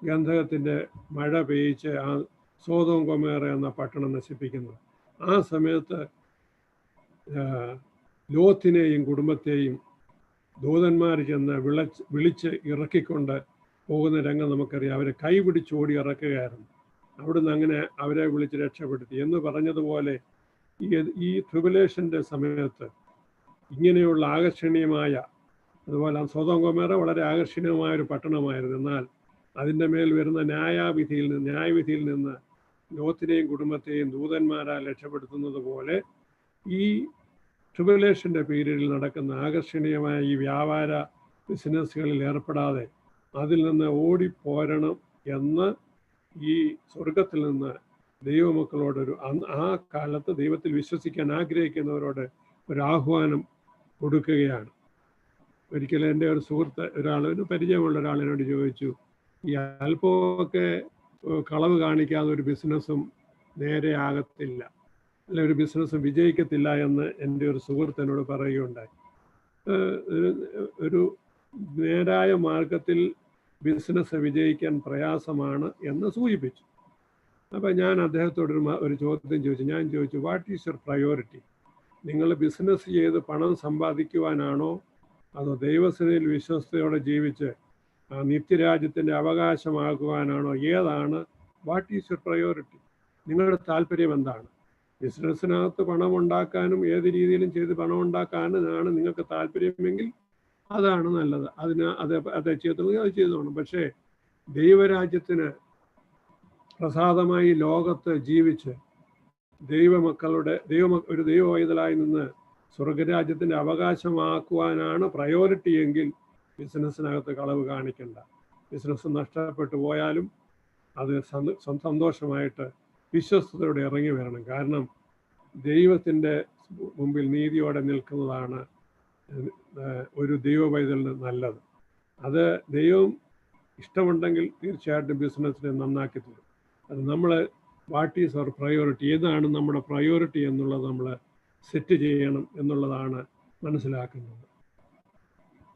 ഗന്ധകത്തിൻ്റെ മഴ പെയ്യിച്ച് ആ സോദോം ഗൊമോറ എന്ന പട്ടണം നശിപ്പിക്കുന്നത്. ആ സമയത്ത് ലോത്തിനെയും കുടുംബത്തെയും ദൂതന്മാർ ചെന്ന് വിളിച്ച് ഇറക്കിക്കൊണ്ട് പോകുന്ന രംഗം നമുക്കറിയാം. അവരെ കൈപിടിച്ചോടി ഇറക്കുകയായിരുന്നു. അവിടുന്ന് അങ്ങനെ അവരെ വിളിച്ച് രക്ഷപ്പെടുത്തി എന്ന് പറഞ്ഞതുപോലെ ഈ ട്രിബുലേഷൻ്റെ സമയത്ത് ഇങ്ങനെയുള്ള ആകർഷണീയമായ, അതുപോലെ സോദോം ഗൊമോറ വളരെ ആകർഷണീയമായ ഒരു പട്ടണമായിരുന്നു. എന്നാൽ അതിൻ്റെ മേൽ വരുന്ന ന്യായവിധിയിൽ നിന്ന് ലോത്തിനെയും കുടുംബത്തെയും ദൂതന്മാരാൽ രക്ഷപ്പെടുത്തുന്നത് പോലെ ഈ ട്രിബുലേഷൻ്റെ പീരീഡിൽ നടക്കുന്ന ആകർഷണീയമായ ഈ വ്യാപാര ബിസിനസ്സുകളിൽ ഏർപ്പെടാതെ അതിൽ നിന്ന് ഓടിപ്പോരണം എന്ന് ഈ സ്വർഗത്തിൽ നിന്ന് ദൈവമക്കളോടൊരു, ആ കാലത്ത് ദൈവത്തിൽ വിശ്വസിക്കാൻ ആഗ്രഹിക്കുന്നവരോട് ഒരു ആഹ്വാനം കൊടുക്കുകയാണ്. ഒരിക്കലും എൻ്റെ ഒരു സുഹൃത്ത് ഒരു പരിചയമുള്ള ഒരാളിനോട് ചോദിച്ചു, ഈ അല്പമൊക്കെ കളവ് കാണിക്കാതെ ഒരു ബിസിനസ്സും നേരെ ആകത്തില്ല, അല്ലെ ഒരു ബിസിനസ്സും വിജയിക്കത്തില്ല എന്ന് എൻ്റെ ഒരു സുഹൃത്ത് എന്നോട് പറയുകയുണ്ടായി. ഒരു നേരായ മാർഗത്തിൽ ബിസിനസ് വിജയിക്കാൻ പ്രയാസമാണ് എന്ന് സൂചിപ്പിച്ചു. അപ്പം ഞാൻ അദ്ദേഹത്തോട് ഒരു ചോദ്യം ചോദിച്ചു, വാട്ട് ഈസ് യുവർ പ്രയോറിറ്റി? നിങ്ങൾ ബിസിനസ് ചെയ്ത് പണം സമ്പാദിക്കുവാനാണോ, അതോ ദൈവസേനയിൽ വിശ്വസ്തയോടെ ജീവിച്ച് നിത്യരാജ്യത്തിൻ്റെ അവകാശമാക്കുവാനാണോ? ഏതാണ്? What is your priority? നിങ്ങളുടെ താല്പര്യം എന്താണ്? ബിസിനസ്സിനകത്ത് പണം ഉണ്ടാക്കാനും ഏത് രീതിയിലും ചെയ്ത് പണം ഉണ്ടാക്കാനാണ് നിങ്ങൾക്ക് താല്പര്യമെങ്കിൽ അതാണ് നല്ലത്. അത് ചെയ്തോളൂ, അത് ചെയ്തോണം. പക്ഷേ ദൈവരാജ്യത്തിന് പ്രസാദമായി ലോകത്ത് ജീവിച്ച് ഒരു ദൈവവൈതലായി നിന്ന് സ്വർഗരാജ്യത്തിൻ്റെ അവകാശമാക്കുവാനാണ് പ്രയോറിറ്റി എങ്കിൽ ബിസിനസ്സിനകത്ത് കളവ് കാണിക്കണ്ട. ബിസിനസ് നഷ്ടപ്പെട്ടു പോയാലും അത് സന്തോഷമായിട്ട് വിശ്വസ്തയോടെ ഇറങ്ങി വരണം. കാരണം ദൈവത്തിൻ്റെ മുമ്പിൽ നീതിയോടെ നിൽക്കുന്നതാണ് ഒരു ദൈവവൈതലിന് നല്ലത്. അത് ദൈവം ഇഷ്ടമുണ്ടെങ്കിൽ തീർച്ചയായിട്ടും ബിസിനസ്സിനെ നന്നാക്കി തരും. അത് നമ്മൾ വാട്ട് ഈസ് അവർ പ്രയോറിറ്റി, ഏതാണ് നമ്മുടെ പ്രയോറിറ്റി എന്നുള്ളത് നമ്മൾ സെറ്റ് ചെയ്യണം എന്നുള്ളതാണ് മനസ്സിലാക്കുന്നത്.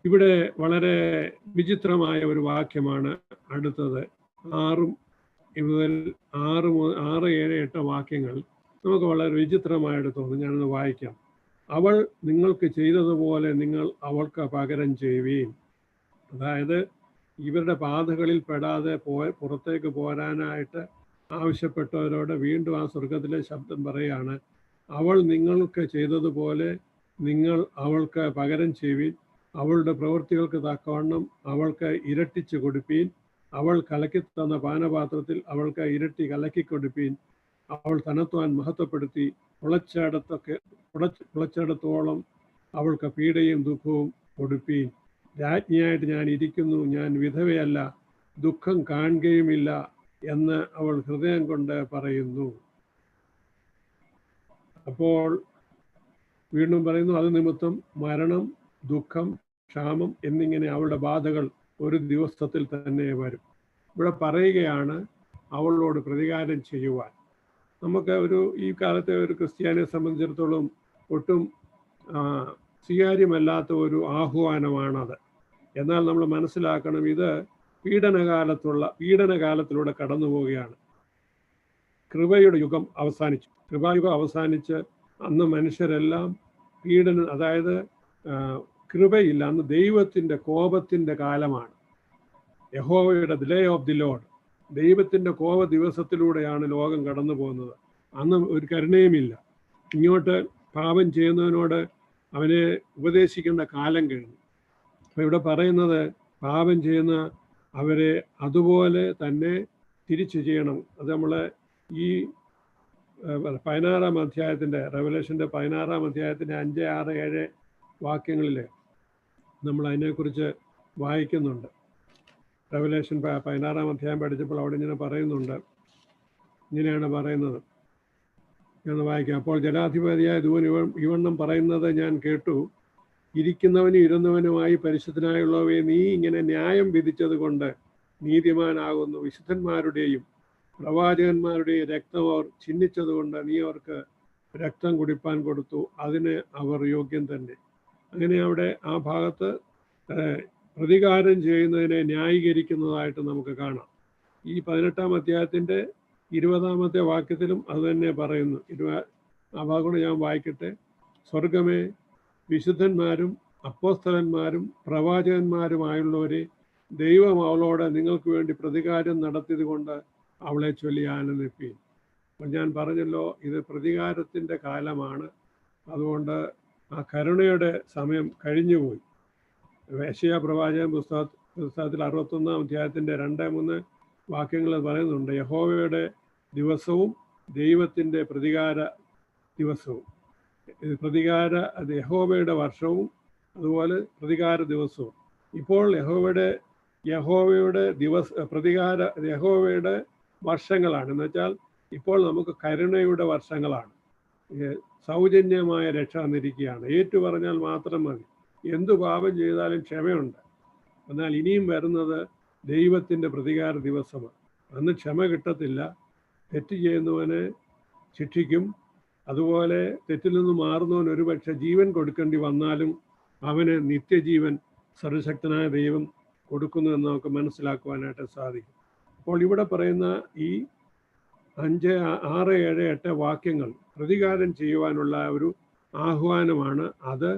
ഇവിടെ വളരെ വിചിത്രമായ ഒരു വാക്യമാണ് അടുത്തത്. 6 മുതൽ 6, 7, 8 വാക്യങ്ങൾ നമുക്ക് വളരെ വിചിത്രമായിട്ട് തോന്നും. ഞാനൊന്ന് വായിക്കാം. അവൾ നിങ്ങൾക്ക് ചെയ്തതുപോലെ നിങ്ങൾ അവൾക്ക് പകരം ചെയ്യുവീൻ. അതായത് ഇവരുടെ പാതകളിൽ പെടാതെ പുറത്തേക്ക് പോരാനായിട്ട് ആവശ്യപ്പെട്ടവരോട് വീണ്ടും ആ സ്വർഗത്തിലെ ശബ്ദം പറയുകയാണ്, അവൾ നിങ്ങൾക്ക് ചെയ്തതുപോലെ നിങ്ങൾ അവൾക്ക് പകരം ചെയ്യുവീൻ. അവളുടെ പ്രവൃത്തികൾക്ക് തക്കവണ്ണം അവൾക്ക് ഇരട്ടിച്ച് കൊടുപ്പീൻ. അവൾ കലക്കി തന്ന പാനപാത്രത്തിൽ അവൾക്ക് ഇരട്ടി കലക്കി കൊടുപ്പീൻ. അവൾ തന്നെത്താൻ മഹത്വപ്പെടുത്തി ഉളച്ചിടത്തോളം അവൾക്ക് പീഡയും ദുഃഖവും കൊടുപ്പീൻ. രാജ്ഞിയായിട്ട് ഞാൻ ഇരിക്കുന്നു, ഞാൻ വിധവയല്ല, ദുഃഖം കാണുകയുമില്ല എന്ന് അവൾ ഹൃദയം കൊണ്ട് പറയുന്നു. അപ്പോൾ വീണ്ടും പറയുന്നു, അത് നിമിത്തം മരണം, ദുഃഖം, ക്ഷാമം എന്നിങ്ങനെ അവളുടെ ബാധകൾ ഒരു ദിവസത്തിൽ തന്നെ വരും. ഇവിടെ പറയുകയാണ് അവളോട് പ്രതികാരം ചെയ്യുവാൻ. നമുക്ക് ഈ കാലത്തെ ഒരു ക്രിസ്ത്യാനിയെ സംബന്ധിച്ചിടത്തോളം ഒട്ടും സ്വീകാര്യമല്ലാത്ത ഒരു ആഹ്വാനമാണത്. എന്നാൽ നമ്മൾ മനസ്സിലാക്കണം, ഇത് പീഡനകാലത്തിലൂടെ കടന്നു പോവുകയാണ്. കൃപയുടെ യുഗം അവസാനിച്ചു. കൃപായുഗം അവസാനിച്ച് അന്ന് മനുഷ്യരെല്ലാം അതായത് കൃപയില്ല, അന്ന് ദൈവത്തിൻ്റെ കോപത്തിൻ്റെ കാലമാണ്. യഹോവയുടെ ഡേ ഓഫ് ദി ലോർഡ്, ദൈവത്തിൻ്റെ കോപ ദിവസത്തിലൂടെയാണ് ലോകം കടന്നു പോകുന്നത്. അന്ന് ഒരു കരുണയുമില്ല. ഇങ്ങോട്ട് പാപം ചെയ്യുന്നവനോട് അവനെ ഉപദേശിക്കേണ്ട കാലം കഴിഞ്ഞു. അപ്പോൾ ഇവിടെ പറയുന്നത് പാപം ചെയ്യുന്ന അവരെ അതുപോലെ തന്നെ തിരിച്ചു ചെയ്യണം. അത് നമ്മൾ ഈ 16-ാം അധ്യായത്തിൻ്റെ റെവലേഷൻ്റെ 16-ാം അധ്യായത്തിൻ്റെ 5, 6, 7 വാക്യങ്ങളിൽ നമ്മൾ അതിനെക്കുറിച്ച് വായിക്കുന്നുണ്ട്. റെവലേഷൻ 16-ാം അധ്യായം പഠിച്ചപ്പോൾ അവിടെ ഇങ്ങനെ പറയുന്നുണ്ട്. ഇങ്ങനെയാണ് പറയുന്നത്, ഞാൻ വായിക്കാം. അപ്പോൾ ജനാധിപതിയായ ദൂൻ ഇവണ്ണം പറയുന്നത് ഞാൻ കേട്ടു, ഇരിക്കുന്നവനും ഇരുന്നവനുമായി പരിശുദ്ധനായുള്ളവയെ നീ ഇങ്ങനെ ന്യായം വിധിച്ചത് കൊണ്ട് നീതിമാനാകുന്നു. വിശുദ്ധന്മാരുടെയും പ്രവാചകന്മാരുടെയും രക്തം അവർ ചിഹ്നിച്ചതുകൊണ്ട് നീ അവർക്ക് രക്തം കുടിപ്പാൻ കൊടുത്തു, അതിന് അവർ യോഗ്യം തന്നെ. അങ്ങനെ അവിടെ ആ ഭാഗത്ത് പ്രതികാരം ചെയ്യുന്നതിനെ ന്യായീകരിക്കുന്നതായിട്ട് നമുക്ക് കാണാം. ഈ 18-ാം അധ്യായത്തിൻ്റെ 20-ാമത്തെ വാക്യത്തിലും അത് തന്നെ പറയുന്നു. ആ ഭാഗം ഞാൻ വായിക്കട്ടെ. സ്വർഗമേ, വിശുദ്ധന്മാരും അപ്പോസ്തലന്മാരും പ്രവാചകന്മാരുമായുള്ളവരെ, ദൈവം അവളോട് നിങ്ങൾക്ക് വേണ്ടി പ്രതികാരം നടത്തിയത് കൊണ്ട് അവളെ ചൊല്ലി ആനന്ദിപ്പീൻ. അപ്പോൾ ഞാൻ പറഞ്ഞല്ലോ, ഇത് പ്രതികാരത്തിൻ്റെ കാലമാണ്. അതുകൊണ്ട് ആ കരുണയുടെ സമയം കഴിഞ്ഞുപോയി. യെശയ്യാ പ്രവാചകൻ പുസ്തകത്തിൽ 61-ാം അധ്യായത്തിൻ്റെ 2-3 വാക്യങ്ങൾ പറയുന്നുണ്ട്, യഹോവയുടെ ദിവസവും ദൈവത്തിൻ്റെ പ്രതികാര ദിവസവും. അത് യഹോവയുടെ വർഷവും അതുപോലെ പ്രതികാര ദിവസവും. ഇപ്പോൾ യഹോവയുടെ വർഷങ്ങളാണ്. എന്ന് വെച്ചാൽ ഇപ്പോൾ നമുക്ക് കരുണയുടെ വർഷങ്ങളാണ്. സൗജന്യമായ രക്ഷ തന്നിരിക്കുകയാണ്. ഏറ്റു പറഞ്ഞാൽ മാത്രം മതി. എന്തു പാപം ചെയ്താലും ക്ഷമയുണ്ട്. എന്നാൽ ഇനിയും വരുന്നത് ദൈവത്തിൻ്റെ പ്രതികാര ദിവസമാണ്. അന്ന് ക്ഷമ കിട്ടത്തില്ല. തെറ്റ് ചെയ്യുന്നവനെ ശിക്ഷിക്കും. അതുപോലെ തെറ്റിൽ നിന്ന് മാറുന്നവൻ ഒരുപക്ഷെ ജീവൻ കൊടുക്കേണ്ടി വന്നാലും അവന് നിത്യജീവൻ സർവശക്തനായ ദൈവം കൊടുക്കുന്നു എന്ന് നമുക്ക് മനസ്സിലാക്കുവാനായിട്ട് സാധിക്കും. അപ്പോൾ ഇവിടെ പറയുന്ന ഈ 5, 6, 7, 8 വാക്യങ്ങൾ പ്രതികാരം ചെയ്യുവാനുള്ള ഒരു ആഹ്വാനമാണ്. അത്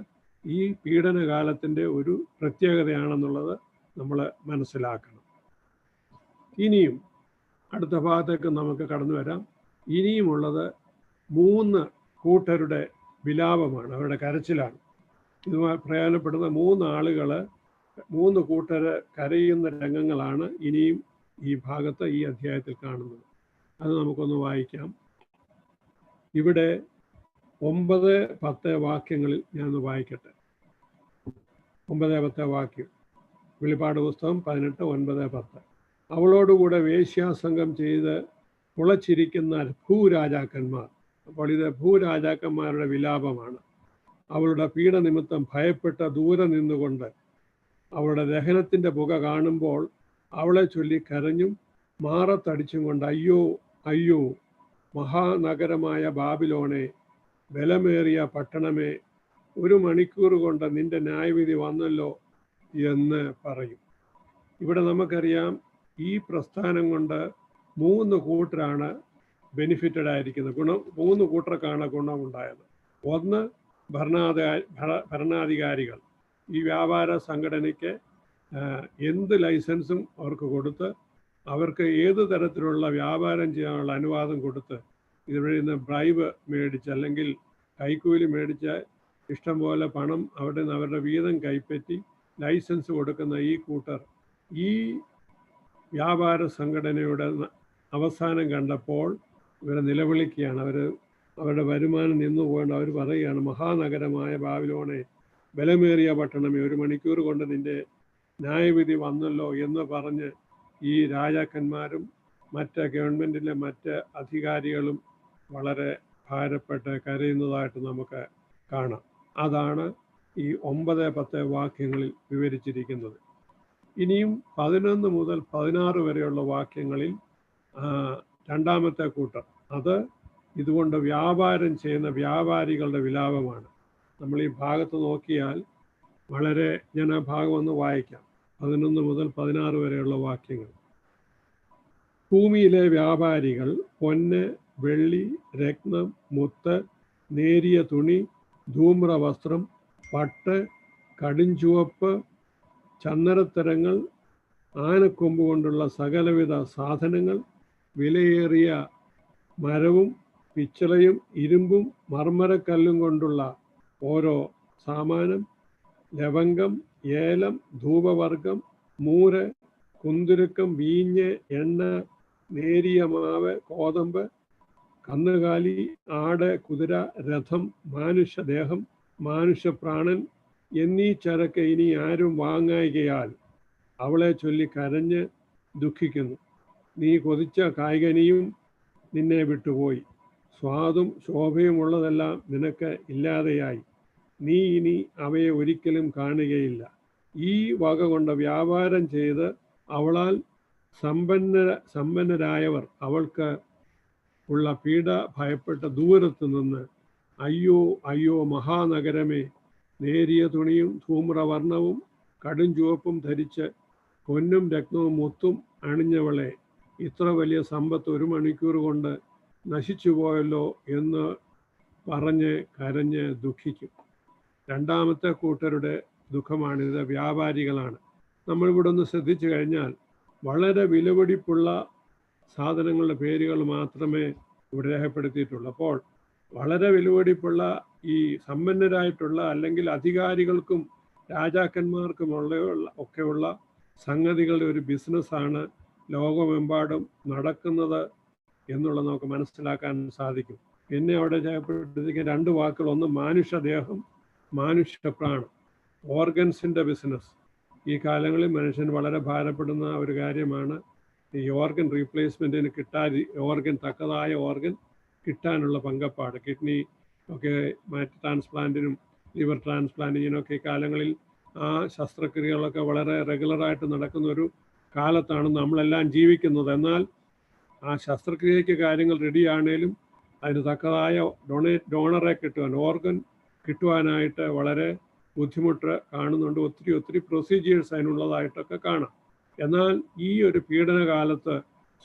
ഈ പീഡനകാലത്തിൻ്റെ ഒരു പ്രത്യേകതയാണെന്നുള്ളത് നമ്മൾ മനസ്സിലാക്കണം. ഇനിയും അടുത്ത ഭാഗത്തേക്ക് നമുക്ക് കടന്നു വരാം. ഇനിയുമുള്ളത് 3 കൂട്ടരുടെ വിലാപമാണ്, അവരുടെ കരച്ചിലാണ്. ഇതുമായി പ്രയോജനപ്പെടുന്ന 3 ആളുകൾ, 3 കൂട്ടർ കരയുന്ന രംഗങ്ങളാണ് ഇനിയും ഈ ഭാഗത്ത് ഈ അധ്യായത്തിൽ കാണുന്നത്. അത് നമുക്കൊന്ന് വായിക്കാം. ഇവിടെ 9, 10 വാക്യങ്ങളിൽ ഞാനൊന്ന് വായിക്കട്ടെ. 9, 10 വാക്യം. വെളിപ്പാട് പുസ്തകം 18, 9, 10. അവളോടുകൂടെ വേശ്യാസംഗം ചെയ്ത് കുളച്ചിരിക്കുന്ന ഭൂരാജാക്കന്മാർ. അപ്പോൾ ഇത് ഭൂരാജാക്കന്മാരുടെ വിലാപമാണ്. അവളുടെ പീഡനിമിത്തം ഭയപ്പെട്ട് ദൂരെ നിന്നുകൊണ്ട് അവളുടെ ദഹനത്തിൻ്റെ പുക കാണുമ്പോൾ അവളെ ചൊല്ലി കരഞ്ഞും മാറത്തടിച്ചും കൊണ്ട്, അയ്യോ അയ്യോ മഹാനഗരമായ ബാബിലോണെ, ബലമേറിയ പട്ടണമേ, 1 മണിക്കൂർ കൊണ്ട് നിന്റെ ന്യായവിധി വന്നല്ലോ എന്ന് പറയും. ഇവിടെ നമുക്കറിയാം, ഈ പ്രസ്ഥാനം കൊണ്ട് 3 കൂട്ടരാണ് ബെനിഫിറ്റഡ് ആയിരിക്കുന്നത്. 3 കൂട്ടർക്കാണ് ഗുണമുണ്ടായത്. ഒന്ന് ഭരണാധികാരികൾ. ഈ വ്യാപാര സംഘടനയ്ക്ക് എന്ത് ലൈസൻസും അവർക്ക് കൊടുത്ത്, അവർക്ക് ഏത് തരത്തിലുള്ള വ്യാപാരം ചെയ്യാനുള്ള അനുവാദം കൊടുത്ത്, ഇതുവഴി നിന്ന് ബ്രൈബ് മേടിച്ച് അല്ലെങ്കിൽ കൈക്കൂലി മേടിച്ച് ഇഷ്ടം പോലെ പണം അവിടെ നിന്ന് അവരുടെ വീതം കൈപ്പറ്റി ലൈസൻസ് കൊടുക്കുന്ന ഈ കൂട്ടർ ഈ വ്യാപാര സംഘടനയുടെ അവസാനം കണ്ടപ്പോൾ ഇവരെ നിലവിളിക്കുകയാണ്. അവരുടെ വരുമാനം നിന്നു പോകേണ്ട. അവർ പറയുകയാണ്, മഹാനഗരമായ ബാബിലോണെ, ബലമേറിയ പട്ടണമേ, 1 മണിക്കൂർ കൊണ്ട് നിന്റെ ന്യായവിധി വന്നല്ലോ എന്ന് പറഞ്ഞ് ഈ രാജാക്കന്മാരും മറ്റ് ഗവൺമെൻറ്റിലെ മറ്റ് അധികാരികളും വളരെ ഭാരപ്പെട്ട് കരയുന്നതായിട്ട് നമുക്ക് കാണാം. അതാണ് ഈ 9-10 വാക്യങ്ങളിൽ വിവരിച്ചിരിക്കുന്നത്. ഇനിയും 11 മുതൽ 16 വരെയുള്ള വാക്യങ്ങളിൽ രണ്ടാമത്തെ കൂട്ടർ, അത് ഇതുകൊണ്ട് വ്യാപാരം ചെയ്യുന്ന വ്യാപാരികളുടെ വിലാപമാണ്. നമ്മൾ ഈ ഭാഗത്ത് നോക്കിയാൽ വളരെ, ഞാൻ ആ ഭാഗം ഒന്ന് വായിക്കാം. 11 മുതൽ 16 വരെയുള്ള വാക്യങ്ങൾ. ഭൂമിയിലെ വ്യാപാരികൾ പൊന്ന്, വെള്ളി, രത്നം, മുത്ത്, നേരിയ തുണി, ധൂമ്രവസ്ത്രം, പട്ട്, കടുംചുവപ്പ്, ചന്ദനത്തരങ്ങൾ, ആനക്കൊമ്പ് കൊണ്ടുള്ള സകലവിധ സാധനങ്ങൾ, വിലയേറിയ മരവും പിച്ചളയും ഇരുമ്പും മർമ്മരക്കല്ലും കൊണ്ടുള്ള ഓരോ സാമാനം, ലവംഗം, ഏലം, ധൂപവർഗം, മൂര്, കുന്തുരുക്കം, വീഞ്ഞ്, എണ്ണ, നേരിയ മാവ്, കോതമ്പ്, കന്നുകാലി, ആട്, കുതിര, രഥം, മാനുഷ്യദേഹം, മാനുഷ്യപ്രാണൻ എന്നീ ചരക്ക് ഇനി ആരും വാങ്ങായികയാൽ അവളെ ചൊല്ലി കരഞ്ഞ് ദുഃഖിക്കുന്നു. നീ കൊതിച്ച കായ്കനിയും നിന്നെ വിട്ടുപോയി, സ്വാദും ശോഭയും ഉള്ളതെല്ലാം നിനക്ക് ഇല്ലാതെയായി. നീ ഇനി അവയെ ഒരിക്കലും കാണുകയില്ല. ഈ വക കൊണ്ട് വ്യാപാരം ചെയ്ത് അവളാൽ സമ്പന്നരായവർ അവൾക്ക് ഉള്ള പീഡ ഭയപ്പെട്ട ദൂരത്ത് നിന്ന്, അയ്യോ അയ്യോ മഹാനഗരമേ, നേരിയ തുണിയും ധൂമ്രവർണ്ണവും കടും ചുവപ്പും ധരിച്ച് പൊന്നും രത്നവും മുത്തും അണിഞ്ഞവളെ, ഇത്ര വലിയ സമ്പത്ത് 1 മണിക്കൂർ കൊണ്ട് നശിച്ചു പോയല്ലോ എന്ന് പറഞ്ഞ് കരഞ്ഞ് ദുഃഖിക്കും. രണ്ടാമത്തെ കൂട്ടരുടെ ദുഃഖമാണിത്. വ്യാപാരികളാണ്. നമ്മളിവിടെ ഒന്ന് ശ്രദ്ധിച്ചു കഴിഞ്ഞാൽ വളരെ വിലപിടിപ്പുള്ള സാധനങ്ങളുടെ പേരുകൾ മാത്രമേ ഇവിടെ രേഖപ്പെടുത്തിയിട്ടുള്ളൂ. അപ്പോൾ വളരെ വിലപിടിപ്പുള്ള ഈ സമ്പന്നരായിട്ടുള്ള അല്ലെങ്കിൽ അധികാരികൾക്കും രാജാക്കന്മാർക്കുമുള്ള ഒക്കെയുള്ള സംഗതികളുടെ ഒരു ബിസിനസ്സാണ് ലോകമെമ്പാടും നടക്കുന്നത് എന്നുള്ളത് നമുക്ക് മനസ്സിലാക്കാൻ സാധിക്കും. പിന്നെ അവിടെ രേഖപ്പെടുത്തിയിരിക്കുന്ന 2 വാക്കുകൾ, ഒന്ന് മാനുഷ്യദേഹം, മാനുഷ്യപ്രാണം, ഓർഗൻസിൻ്റെ ബിസിനസ്. ഈ കാലങ്ങളിൽ മനുഷ്യൻ വളരെ ഭാരപ്പെടുന്ന ഒരു കാര്യമാണ് ഈ ഓർഗൻ റീപ്ലേസ്മെൻറ്റിന് തക്കതായ ഓർഗൻ കിട്ടാനുള്ള പങ്കപ്പാട്. കിഡ്നി ഒക്കെ മാറ്റി ട്രാൻസ്പ്ലാന്റിനും ലിവർ ട്രാൻസ്പ്ലാന്റിങ്ങിനൊക്കെ ഈ കാലങ്ങളിൽ ആ ശസ്ത്രക്രിയകളൊക്കെ വളരെ റെഗുലറായിട്ട് നടക്കുന്ന ഒരു കാലത്താണ് നമ്മളെല്ലാം ജീവിക്കുന്നത്. എന്നാൽ ആ ശസ്ത്രക്രിയയ്ക്ക് കാര്യങ്ങൾ റെഡിയാണേലും അതിന് തക്കതായ ഡോണറെ കിട്ടുവാൻ, ഓർഗൻ കിട്ടുവാനായിട്ട് വളരെ ബുദ്ധിമുട്ട് കാണുന്നുണ്ട്. ഒത്തിരി പ്രൊസീജിയേഴ്സ് അതിനുള്ളതായിട്ടൊക്കെ കാണാം. എന്നാൽ ഈ ഒരു പീഡനകാലത്ത്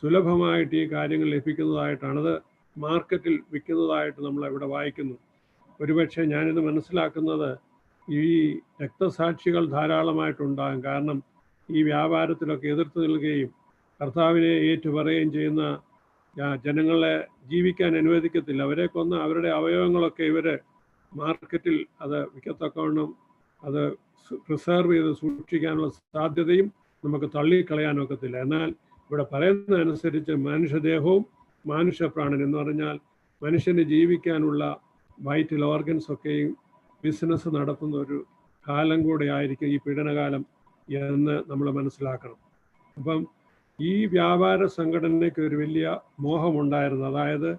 സുലഭമായിട്ട് ഈ കാര്യങ്ങൾ ലഭിക്കുന്നതായിട്ടാണ്, അത് മാർക്കറ്റിൽ വിൽക്കുന്നതായിട്ട് നമ്മളിവിടെ വായിക്കുന്നു. ഒരുപക്ഷെ ഞാനിത് മനസ്സിലാക്കുന്നത് ഈ രക്തസാക്ഷികൾ ധാരാളമായിട്ടുണ്ടാകും. കാരണം ഈ വ്യാപാരത്തിലൊക്കെ എതിർത്ത് നിൽക്കുകയും കർത്താവിനെ ഏറ്റുപറയുകയും ചെയ്യുന്ന ജനങ്ങളെ ജീവിക്കാൻ അനുവദിക്കത്തില്ല. അവരെ കൊന്ന് അവരുടെ അവയവങ്ങളൊക്കെ ഇവർ മാർക്കറ്റിൽ അത് വിൽക്കത്തക്കവണ്ണം അത് പ്രിസർവ് ചെയ്ത് സൂക്ഷിക്കാനുള്ള സാധ്യതയും നമുക്ക് തള്ളിക്കളയാനൊക്കത്തില്ല. എന്നാൽ ഇവിടെ പറയുന്നതനുസരിച്ച് മനുഷ്യദേഹവും മാനുഷ്യപ്രാണൻ എന്ന് പറഞ്ഞാൽ മനുഷ്യന് ജീവിക്കാനുള്ള വൈറ്റൽ ഓർഗൻസ് ഒക്കെയും ബിസിനസ് നടത്തുന്ന ഒരു കാലം കൂടെ ആയിരിക്കും ഈ പീഡനകാലം എന്ന് നമ്മൾ മനസ്സിലാക്കണം. അപ്പം ഈ വ്യാപാര സംഘടനയ്ക്ക് ഒരു വലിയ മോഹമുണ്ടായിരുന്നു. അതായത്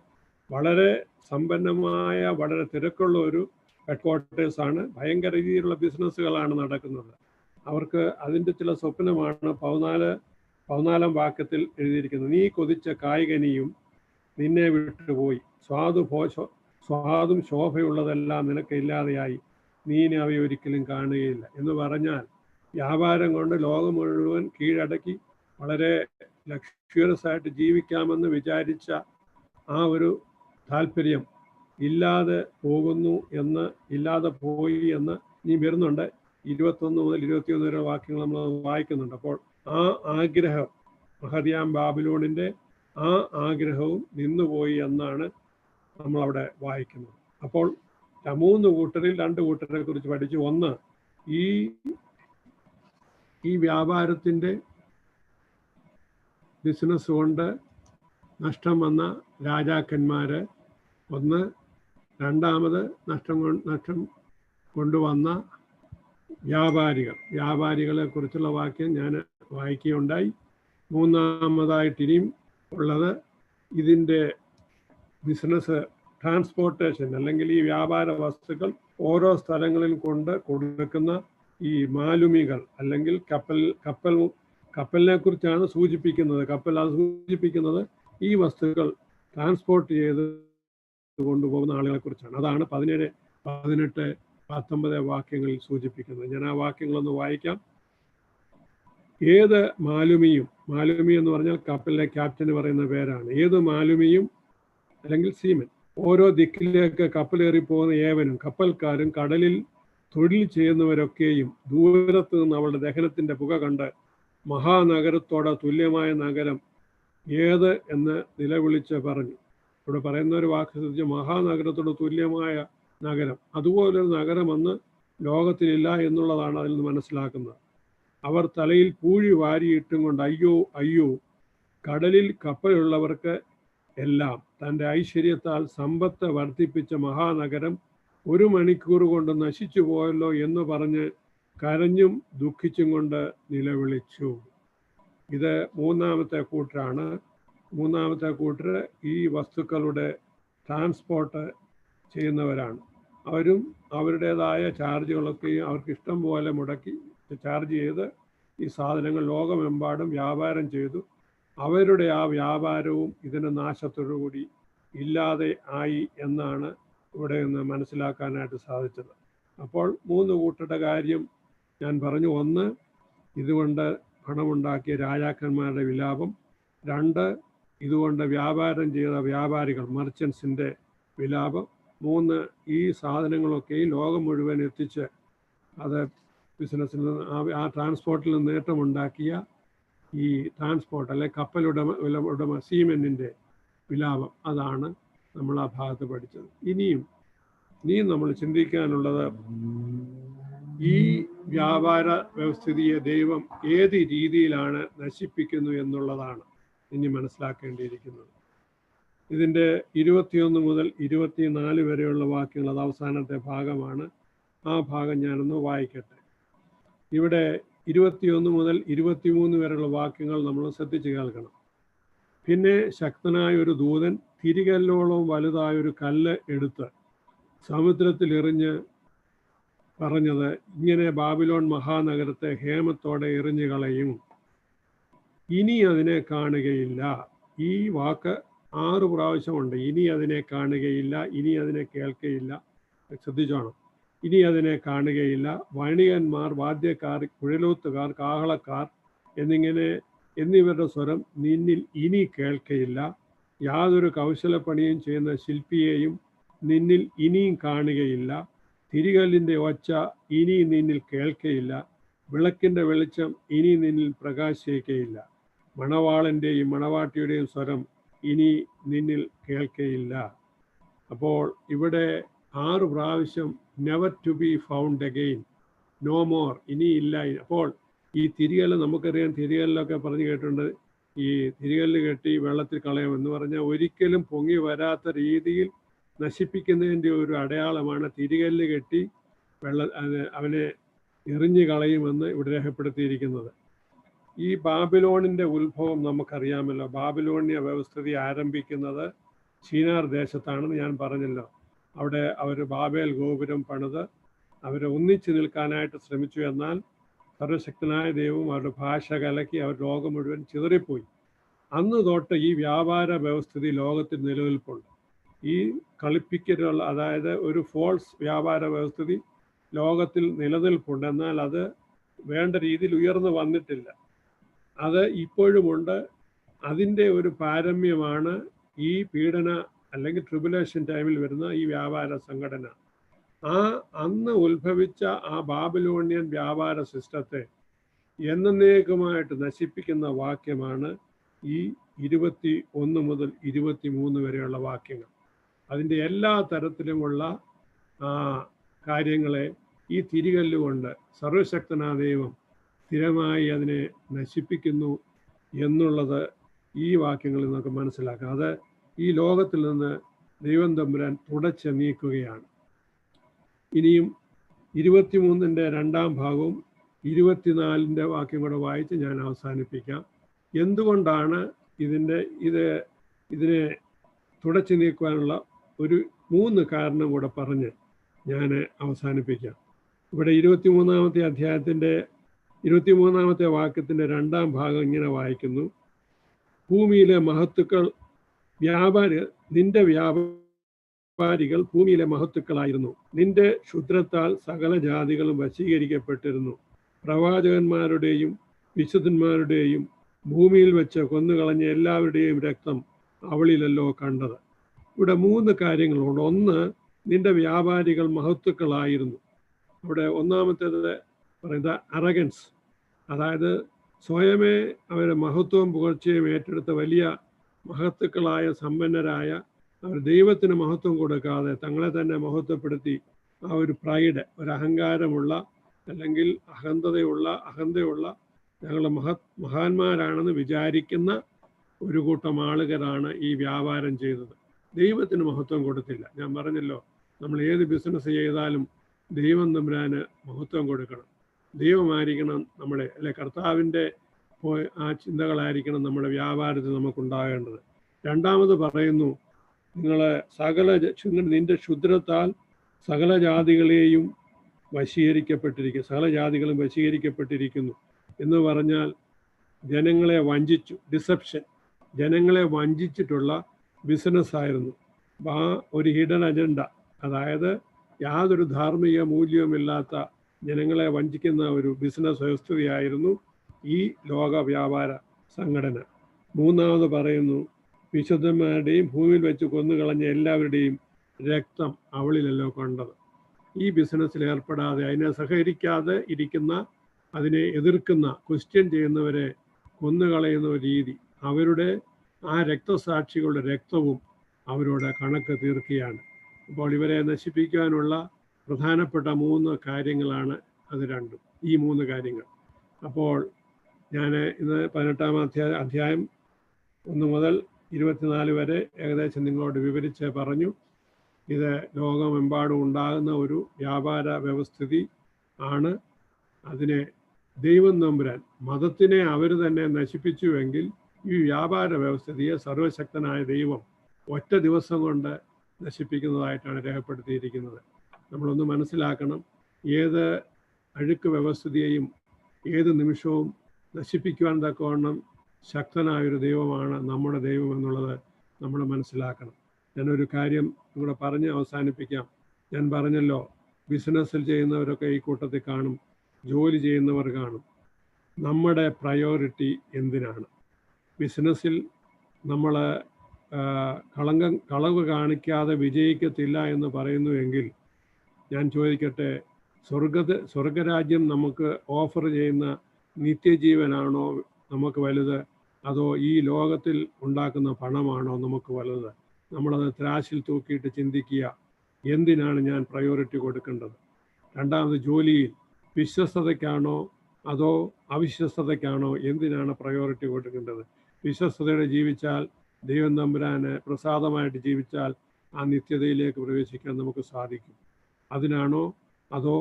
വളരെ സമ്പന്നമായ, വളരെ തിരക്കുള്ള ഒരു ഹെഡ്ക്വാർട്ടേഴ്സാണ്. ഭയങ്കര രീതിയിലുള്ള ബിസിനസ്സുകളാണ് നടക്കുന്നത്. അവർക്ക് അതിൻ്റെ ചില സ്വപ്നമാണ് 14-ാം വാക്യത്തിൽ എഴുതിയിരിക്കുന്നത്. നീ കൊതിച്ച കായ്കനിയും നിന്നെ വിട്ടുപോയി, സ്വാദും ശോഭയുള്ളതെല്ലാം നിനക്ക് ഇല്ലാതെയായി, നീ അവയെ ഒരിക്കലും കാണുകയില്ല എന്ന് പറഞ്ഞാൽ വ്യാപാരം കൊണ്ട് ലോകം മുഴുവൻ കീഴടക്കി വളരെ ലക്ഷറിയസ് ആയിട്ട് ജീവിക്കാമെന്ന് വിചാരിച്ച ആ ഒരു താല്പര്യം ഇല്ലാതെ പോയി എന്ന് നീ വരുന്നുണ്ട്. 21 മുതൽ 21 വരെ വാക്യങ്ങൾ നമ്മൾ വായിക്കുന്നുണ്ട്. അപ്പോൾ ആ ആഗ്രഹം, മഹതിയാം ബാബിലോണിൻ്റെ ആ ആഗ്രഹവും നിന്നുപോയി എന്നാണ് നമ്മളവിടെ വായിക്കുന്നത്. അപ്പോൾ 3 കൂട്ടരിൽ 2 കൂട്ടരെ കുറിച്ച് പഠിച്ചു. ഒന്ന്, ഈ വ്യാപാരത്തിൻ്റെ ബിസിനസ് കൊണ്ട് നഷ്ടം വന്ന രാജാക്കന്മാർ ഒന്ന്, രണ്ടാമത് നഷ്ടം കൊണ്ടുവന്ന വ്യാപാരികളെ കുറിച്ചുള്ള വാക്യം ഞാൻ വായിക്കുകയുണ്ടായി. മൂന്നാമതായിട്ട് ഇനിയും ഉള്ളത് ഇതിൻ്റെ ബിസിനസ് ട്രാൻസ്പോർട്ടേഷൻ, അല്ലെങ്കിൽ ഈ വ്യാപാര വസ്തുക്കൾ ഓരോ സ്ഥലങ്ങളിൽ കൊണ്ട് കൊടുക്കുന്ന ഈ മാലുമികൾ, അല്ലെങ്കിൽ കപ്പലിനെ കുറിച്ചാണ് സൂചിപ്പിക്കുന്നത്. അത് സൂചിപ്പിക്കുന്നത് ഈ വസ്തുക്കൾ ട്രാൻസ്പോർട്ട് ചെയ്ത് കൊണ്ടുപോകുന്ന ആളുകളെ കുറിച്ചാണ്. അതാണ് 17, 18, 19 വാക്യങ്ങളിൽ സൂചിപ്പിക്കുന്നത്. ഞാൻ ആ വാക്യങ്ങളൊന്ന് വായിക്കാം. ഏത് മാലുമി എന്ന് പറഞ്ഞാൽ കപ്പലിലെ ക്യാപ്റ്റന് പറയുന്ന പേരാണ്. ഏത് മാലുമിയും അല്ലെങ്കിൽ സീമൻ, ഓരോ ദിക്കിലേക്ക് കപ്പലേറി പോകുന്ന ഏവനും, കപ്പൽക്കാരും കടലിൽ തൊഴിൽ ചെയ്യുന്നവരൊക്കെയും ദൂരത്ത് നിന്ന് അവളുടെ ദഹനത്തിന്റെ പുക കണ്ട് മഹാനഗരത്തോട് തുല്യമായ നഗരം ഏത് എന്ന് നിലവിളിച്ച് പറഞ്ഞു. ഇവിടെ പറയുന്ന ഒരു വാക്ക് ശ്രദ്ധിച്ച്, മഹാനഗരത്തോട് തുല്യമായ നഗരം, അതുപോലൊരു നഗരമെന്ന് ലോകത്തിലില്ല എന്നുള്ളതാണ് അതിൽ നിന്ന് മനസ്സിലാക്കുന്നത്. അവർ തലയിൽ പൂഴി വാരിയിട്ടും കൊണ്ട് അയ്യോ അയ്യോ, കടലിൽ കപ്പലുള്ളവർക്ക് എല്ലാം തൻ്റെ ഐശ്വര്യത്താൽ സമ്പത്ത് വർദ്ധിപ്പിച്ച മഹാനഗരം 1 മണിക്കൂർ കൊണ്ട് നശിച്ചു പോയല്ലോ എന്ന് പറഞ്ഞ് കരഞ്ഞും ദുഃഖിച്ചും കൊണ്ട് നിലവിളിച്ചു. ഇത് മൂന്നാമത്തെ കൂട്ടരാണ്. മൂന്നാമത്തെ കൂട്ടർ ഈ വസ്തുക്കളുടെ ട്രാൻസ്പോർട്ട് ചെയ്യുന്നവരാണ്. അവരും അവരുടേതായ ചാർജുകളൊക്കെയും അവർക്ക് ഇഷ്ടം പോലെ മുടക്കി ചാർജ് ചെയ്ത് ഈ സാധനങ്ങൾ ലോകമെമ്പാടും വ്യാപാരം ചെയ്തു. അവരുടെ ആ വ്യാപാരവും ഇതിന് നാശത്തോടുകൂടി ഇല്ലാതെ ആയി എന്നാണ് ഇവിടെ നിന്ന് മനസ്സിലാക്കാനായിട്ട് സാധിച്ചത്. അപ്പോൾ 3 കൂട്ടരുടെ കാര്യം ഞാൻ പറഞ്ഞു. 1, ഇതുകൊണ്ട് പണമുണ്ടാക്കിയ രാജാക്കന്മാരുടെ വിലാപം. 2, ഇതുകൊണ്ട് വ്യാപാരം ചെയ്ത വ്യാപാരികൾ, മർച്ചൻസിൻ്റെ വിലാപം. 3, ഈ സാധനങ്ങളൊക്കെ ലോകം മുഴുവൻ എത്തിച്ച് അത് ബിസിനസ്സിൽ നിന്ന് ആ ട്രാൻസ്പോർട്ടിൽ നിന്ന് നേട്ടമുണ്ടാക്കിയ ഈ ട്രാൻസ്പോർട്ട് അല്ലെ കപ്പലുടമ സീമെന്നിൻ്റെ വിലാപം. അതാണ് നമ്മൾ ആ ഭാഗത്ത് പഠിച്ചത്. ഇനിയും നമ്മൾ ചിന്തിക്കാനുള്ളത്, ഈ വ്യാപാര വ്യവസ്ഥിതിയെ ദൈവം ഏത് രീതിയിലാണ് നശിപ്പിക്കുന്നു എന്നുള്ളതാണ് ഇനി മനസ്സിലാക്കേണ്ടിയിരിക്കുന്നത്. ഇതിൻ്റെ 21 മുതൽ 24 വരെയുള്ള വാക്യങ്ങൾ, അത് അവസാനത്തെ ഭാഗമാണ്. ആ ഭാഗം ഞാനൊന്ന് വായിക്കട്ടെ. ഇവിടെ 21 മുതൽ 23 വരെയുള്ള വാക്യങ്ങൾ നമ്മൾ ശ്രദ്ധിച്ച് കേൾക്കണം. പിന്നെ ശക്തനായ ഒരു ദൂതൻ തിരികല്ലോളം വലുതായൊരു കല്ല് എടുത്ത് സമുദ്രത്തിൽ എറിഞ്ഞ് പറഞ്ഞത്, ഇങ്ങനെ ബാബിലോൺ മഹാനഗരത്തെ ഹേമത്തോടെ എറിഞ്ഞു കളയും, ഇനി അതിനെ കാണുകയില്ല. ഈ വാക്ക് 6 പ്രാവശ്യമുണ്ട്. ഇനി അതിനെ കാണുകയില്ല, ഇനി അതിനെ കേൾക്കയില്ല. ശ്രദ്ധിച്ചോണം. ഇനി അതിനെ കാണുകയില്ല. വണികന്മാർ, വാദ്യക്കാർ, കുഴലൂത്തുകാർ, കാഹളക്കാർ എന്നിവരുടെ സ്വരം നിന്നിൽ ഇനി കേൾക്കയില്ല. യാതൊരു കൗശലപ്പണിയും ചെയ്യുന്ന ശില്പിയെയും നിന്നിൽ ഇനിയും കാണുകയില്ല. തിരികല്ലിൻ്റെ ഒച്ച ഇനി നിന്നിൽ കേൾക്കയില്ല. വിളക്കിൻ്റെ വെളിച്ചം ഇനി നിന്നിൽ പ്രകാശിക്കയില്ല. മണവാളൻ്റെയും മണവാട്ടിയുടെയും സ്വരം ഇനി നിന്നിൽ കേൾക്കയില്ല. അപ്പോൾ ഇവിടെ 6 പ്രാവശ്യം never to be found again, no more, ഇനിയില്ല. അപ്പോൾ ഈ തിരികല്ല്, നമുക്കറിയാം, തിരികല്ലൊക്കെ പറഞ്ഞു കേട്ടിട്ടുണ്ട്. ഈ തിരികല്ല് കെട്ടി വെള്ളത്തിൽ കളയുമെന്ന് പറഞ്ഞാൽ ഒരിക്കലും പൊങ്ങി വരാത്ത രീതിയിൽ നശിപ്പിക്കുന്നതിൻ്റെ ഒരു അടയാളമാണ് തിരികല്ല് കെട്ടി അവനെ എറിഞ്ഞു കളയുമെന്ന് ഇവിടെ രേഖപ്പെടുത്തിയിരിക്കുന്നത്. ഈ ബാബിലോണിൻ്റെ ഉത്ഭവം നമുക്കറിയാമല്ലോ. ബാബിലോണിയ വ്യവസ്ഥിതി ആരംഭിക്കുന്നത് ചീനാർ ദേശത്താണെന്ന് ഞാൻ പറഞ്ഞല്ലോ. അവിടെ അവർ ബാബേൽ ഗോപുരം പണിത് അവർ ഒന്നിച്ചു നിൽക്കാനായിട്ട് ശ്രമിച്ചു. എന്നാൽ സർവശക്തനായ ദൈവവും അവരുടെ ഭാഷ കലക്കി അവർ ലോകം മുഴുവൻ ചിതറിപ്പോയി. അന്ന് തൊട്ട് ഈ വ്യാപാര വ്യവസ്ഥിതി ലോകത്തിൽ നിലനിൽപ്പുണ്ട്. ഈ കളിപ്പിക്കലുള്ള, അതായത് ഒരു ഫോൾസ് വ്യാപാര വ്യവസ്ഥിതി ലോകത്തിൽ നിലനിൽപ്പുണ്ട്. എന്നാൽ അത് വേണ്ട രീതിയിൽ ഉയർന്നു വന്നിട്ടില്ല. അത് ഇപ്പോഴുമുണ്ട്. അതിൻ്റെ ഒരു പാരമ്യമാണ് ഈ പീഡന അല്ലെങ്കിൽ ട്രിബുലേഷൻ ടൈമിൽ വരുന്ന ഈ വ്യാപാര സംഘടന. അന്ന് ഉത്ഭവിച്ച ആ ബാബിലോണിയൻ വ്യാപാര സിസ്റ്റത്തെ എന്നേക്കുമായിട്ട് നശിപ്പിക്കുന്ന വാക്യമാണ് ഈ 21 മുതൽ 23 വരെയുള്ള വാക്യങ്ങൾ. അതിൻ്റെ എല്ലാ തരത്തിലുമുള്ള കാര്യങ്ങളെ ഈ തിരികല്ലുകൊണ്ട് സർവശക്തനായ ദൈവം സ്ഥിരമായി അതിനെ നശിപ്പിക്കുന്നു എന്നുള്ളത് ഈ വാക്യങ്ങളിൽ നിന്നൊക്കെ മനസ്സിലാക്കാം. അത് ഈ ലോകത്തിൽ നിന്ന് ദൈവം തമ്പുരാൻ തുടച്ച് നീക്കുകയാണ്. ഇനിയും 23-ന്റെ 2-ാം ഭാഗവും 24-ന്റെ വാക്യം കൂടെ വായിച്ച് ഞാൻ അവസാനിപ്പിക്കാം. എന്തുകൊണ്ടാണ് ഇതിനെ തുടച്ചു നീക്കുവാനുള്ള ഒരു 3 കാരണം കൂടെ പറഞ്ഞ് ഞാൻ അവസാനിപ്പിക്കാം. ഇവിടെ 23-ാമത്തെ അധ്യായത്തിൻ്റെ 23-ാമത്തെ വാക്യത്തിൻ്റെ 2-ാം ഭാഗം ഇങ്ങനെ വായിക്കുന്നു: ഭൂമിയിലെ മഹത്തുക്കൾ നിന്റെ വ്യാപാരികൾ ഭൂമിയിലെ മഹത്തുക്കളായിരുന്നു. നിന്റെ ക്ഷുദ്രത്താൽ സകല ജാതികളും വശീകരിക്കപ്പെട്ടിരുന്നു. പ്രവാചകന്മാരുടെയും വിശുദ്ധന്മാരുടെയും ഭൂമിയിൽ വെച്ച് കൊന്നുകളഞ്ഞ എല്ലാവരുടെയും രക്തം അവളിലല്ലോ കണ്ടത്. ഇവിടെ 3 കാര്യങ്ങളുണ്ട്. ഒന്ന്, നിന്റെ വ്യാപാരികൾ മഹത്തുക്കളായിരുന്നു. അവിടെ ഒന്നാമത്തേത് പറയുന്നത് അറഗൻസ്, അതായത് സ്വയമേ അവരെ മഹത്വവും പുകഴ്ചയും ഏറ്റെടുത്ത വലിയ മഹത്തുക്കളായ സമ്പന്നരായ അവർ ദൈവത്തിന് മഹത്വം കൊടുക്കാതെ തങ്ങളെ തന്നെ മഹത്വപ്പെടുത്തി ആ ഒരു പ്രൈഡ്, ഒരു അഹങ്കാരമുള്ള അല്ലെങ്കിൽ അഹന്തയുള്ള ഞങ്ങൾ മഹാന്മാരാണെന്ന് വിചാരിക്കുന്ന ഒരു കൂട്ടം ആളുകളാണ് ഈ വ്യാപാരം ചെയ്തത്. ദൈവത്തിന് മഹത്വം കൊടുത്തില്ല. ഞാൻ പറഞ്ഞല്ലോ, നമ്മൾ ഏത് ബിസിനസ് ചെയ്താലും ദൈവം തമ്പുരാന് മഹത്വം കൊടുക്കണം. ദൈവമായിരിക്കണം നമ്മുടെ, അല്ലെ, കർത്താവിൻ്റെ ആ ചിന്തകളായിരിക്കണം നമ്മുടെ വ്യാപാരത്തിൽ നമുക്കുണ്ടാകേണ്ടത്. രണ്ടാമത് പറയുന്നു, നിന്റെ ക്ഷുദ്രത്താൽ സകല ജാതികളെയും സകല ജാതികളും വശീകരിക്കപ്പെട്ടിരിക്കുന്നു എന്ന് പറഞ്ഞാൽ ജനങ്ങളെ വഞ്ചിച്ചു. ഡിസെപ്ഷൻ, ജനങ്ങളെ വഞ്ചിച്ചിട്ടുള്ള ബിസിനസ്സായിരുന്നു. ആ ഒരു ഹിഡൻ അജണ്ട, അതായത് യാതൊരു ധാർമ്മിക മൂല്യവുമില്ലാത്ത ജനങ്ങളെ വഞ്ചിക്കുന്ന ഒരു ബിസിനസ് വ്യവസ്ഥയായിരുന്നു ഈ ലോക വ്യാപാര സംഘടന. മൂന്നാമത് പറയുന്നു, വിശുദ്ധന്മാരുടെയും ഭൂമിയിൽ വെച്ച് കൊന്നുകളഞ്ഞ എല്ലാവരുടെയും രക്തം അവളിലല്ലോ കണ്ടത്. ഈ ബിസിനസ്സിൽ ഏർപ്പെടാതെ അതിനെ സഹകരിക്കാതെ ഇരിക്കുന്ന, അതിനെ എതിർക്കുന്ന, ക്വസ്റ്റ്യൻ ചെയ്യുന്നവരെ കൊന്നുകളയുന്ന ഒരു രീതി, അവരുടെ ആ രക്തസാക്ഷികളുടെ രക്തവും അവരോട് കണക്ക് തീർക്കുകയാണ്. അപ്പോൾ ഇവരെ നശിപ്പിക്കാനുള്ള പ്രധാനപ്പെട്ട 3 കാര്യങ്ങളാണ് അത് രണ്ടും, ഈ 3 കാര്യങ്ങൾ. അപ്പോൾ ഞാൻ ഇന്ന് 18-ാം അധ്യായം 1 മുതൽ 24 വരെ ഏകദേശം നിങ്ങളോട് വിവരിച്ച് പറഞ്ഞു. ഇത് ലോകമെമ്പാടും ഉണ്ടാകുന്ന ഒരു വ്യാപാര വ്യവസ്ഥിതി ആണ്. അതിനെ ദൈവം തമ്പുരാൻ, മതത്തിനെ അവർ തന്നെ നശിപ്പിച്ചുവെങ്കിൽ ഈ വ്യാപാര വ്യവസ്ഥിതിയെ സർവശക്തനായ ദൈവം ഒറ്റ ദിവസം കൊണ്ട് നശിപ്പിക്കുന്നതായിട്ടാണ് രേഖപ്പെടുത്തിയിരിക്കുന്നത്. നമ്മളൊന്ന് മനസ്സിലാക്കണം, ഏത് അഴുക്ക് വ്യവസ്ഥിതിയെയും ഏത് നിമിഷവും നശിപ്പിക്കുവാൻ തക്കവണ്ണം ശക്തനായൊരു ദൈവമാണ് നമ്മുടെ ദൈവം എന്നുള്ളത് നമ്മൾ മനസ്സിലാക്കണം. ഞാനൊരു കാര്യം ഇവിടെ പറഞ്ഞ് അവസാനിപ്പിക്കാം. ഞാൻ പറഞ്ഞല്ലോ, ബിസിനസ്സിൽ ചെയ്യുന്നവരൊക്കെ ഈ കൂട്ടത്തിൽ കാണും, ജോലി ചെയ്യുന്നവർ കാണും. നമ്മുടെ പ്രയോറിറ്റി എന്തിനാണ്? ബിസിനസ്സിൽ നമ്മൾ കളവ് കാണിക്കാതെ വിജയിക്കത്തില്ല എന്ന് പറയുന്നുവെങ്കിൽ ഞാൻ ചോദിക്കട്ടെ, സ്വർഗരാജ്യം നമുക്ക് ഓഫർ ചെയ്യുന്ന നിത്യജീവനാണോ നമുക്ക് വലുത്, അതോ ഈ ലോകത്തിൽ ഉണ്ടാക്കുന്ന പണമാണോ നമുക്ക് വലുത്? നമ്മളത് ത്രാശിൽ തൂക്കിയിട്ട് ചിന്തിക്കുക, എന്തിനാണ് ഞാൻ പ്രയോറിറ്റി കൊടുക്കേണ്ടത്? രണ്ടാമത്, ജോലിയിൽ വിശ്വസ്തതയ്ക്കാണോ അതോ അവിശ്വസ്തതയ്ക്കാണോ, എന്തിനാണ് പ്രയോറിറ്റി കൊടുക്കേണ്ടത്? വിശ്വസ്തതയോടെ ജീവിച്ചാൽ, ദൈവം തമ്പുരാന് പ്രസാദമായിട്ട് ജീവിച്ചാൽ ആ നിത്യതയിലേക്ക് പ്രവേശിക്കാൻ നമുക്ക് സാധിക്കും. അതിനാണോ അതോ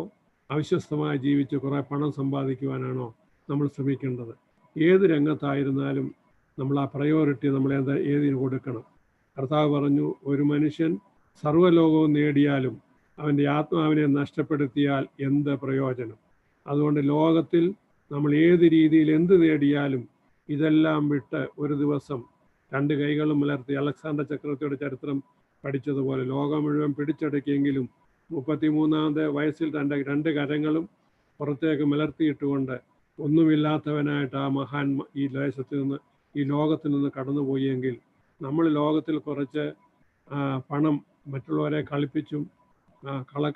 അവിശ്വസ്തമായി ജീവിച്ച് കുറേ പണം സമ്പാദിക്കുവാനാണോ നമ്മൾ ശ്രമിക്കേണ്ടത്? ഏത് രംഗത്തായിരുന്നാലും നമ്മൾ ആ പ്രയോറിറ്റി നമ്മൾ ഏതിന് കൊടുക്കണം? കർത്താവ് പറഞ്ഞു, ഒരു മനുഷ്യൻ സർവ്വലോകവും നേടിയാലും അവൻ്റെ ആത്മാവിനെ നഷ്ടപ്പെടുത്തിയാൽ എന്ത് പ്രയോജനം? അതുകൊണ്ട് ലോകത്തിൽ നമ്മൾ ഏത് രീതിയിൽ എന്ത് നേടിയാലും ഇതെല്ലാം വിട്ട് ഒരു ദിവസം 2 കൈകളും മലർത്തി, അലക്സാണ്ടർ ചക്രവർത്തിയുടെ ചരിത്രം പഠിച്ചതുപോലെ ലോകം മുഴുവൻ പിടിച്ചടക്കിയെങ്കിലും 33-ാമത്തെ വയസ്സിൽ 2 കരങ്ങളും പുറത്തേക്ക് മലർത്തിയിട്ടുകൊണ്ട് ഒന്നുമില്ലാത്തവനായിട്ട് ആ മഹാൻ ഈ ദേശത്തിൽ നിന്ന്, ഈ ലോകത്തിൽ നിന്ന് കടന്നുപോയെങ്കിൽ, നമ്മൾ ലോകത്തിൽ കുറച്ച് പണം മറ്റുള്ളവരെ കളിപ്പിച്ചും